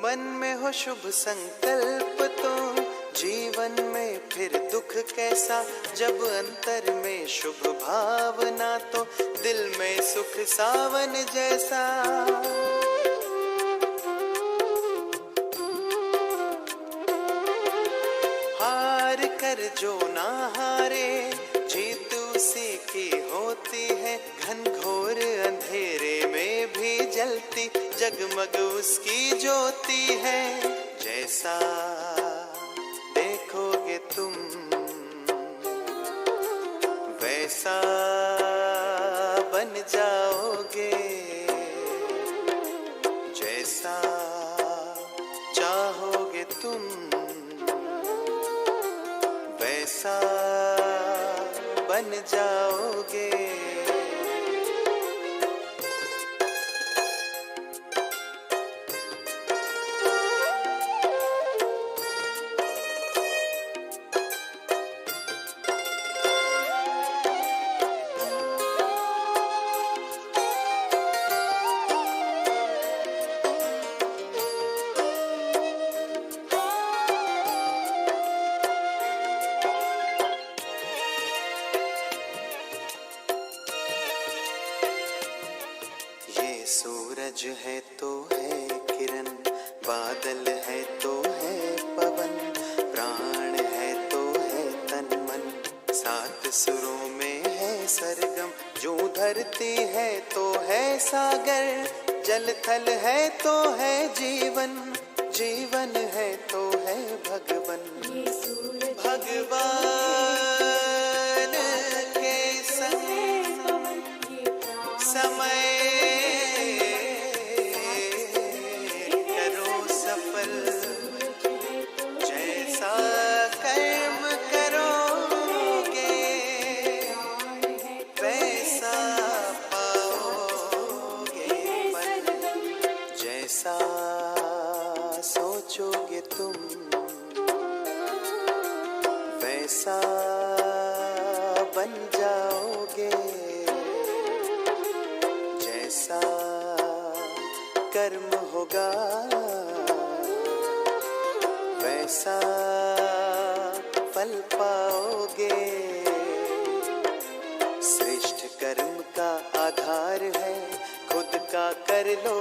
S4: मन में हो शुभ संकल्प तो जीवन में फिर दुख कैसा, जब अंतर में शुभ भावना तो दिल में सुख सावन जैसा। हार कर जो ना हारे जीत उसी की होती है, घनघोर अंधेरे में भी जलती जगमग उसकी ज्योति है। जैसा देखोगे तुम वैसा बन जाओगे, जैसा चाहोगे तुम वैसा बन जाओगे। सूरज है तो है किरण, बादल है तो है पवन, प्राण है तो है तन मन, सात सुरों में है सरगम, जो धरती है तो है सागर, जल थल है तो है जीवन, जीवन है तो है भगवन। भगवान के संग समय करो सफल, जैसा कर्म करोगे वैसा पाओगे फल, जैसा सोचोगे तुम वैसा बन जाओगे, जैसा कर्म होगा वैसा फल पाओगे। श्रेष्ठ कर्म का आधार है खुद का कर लो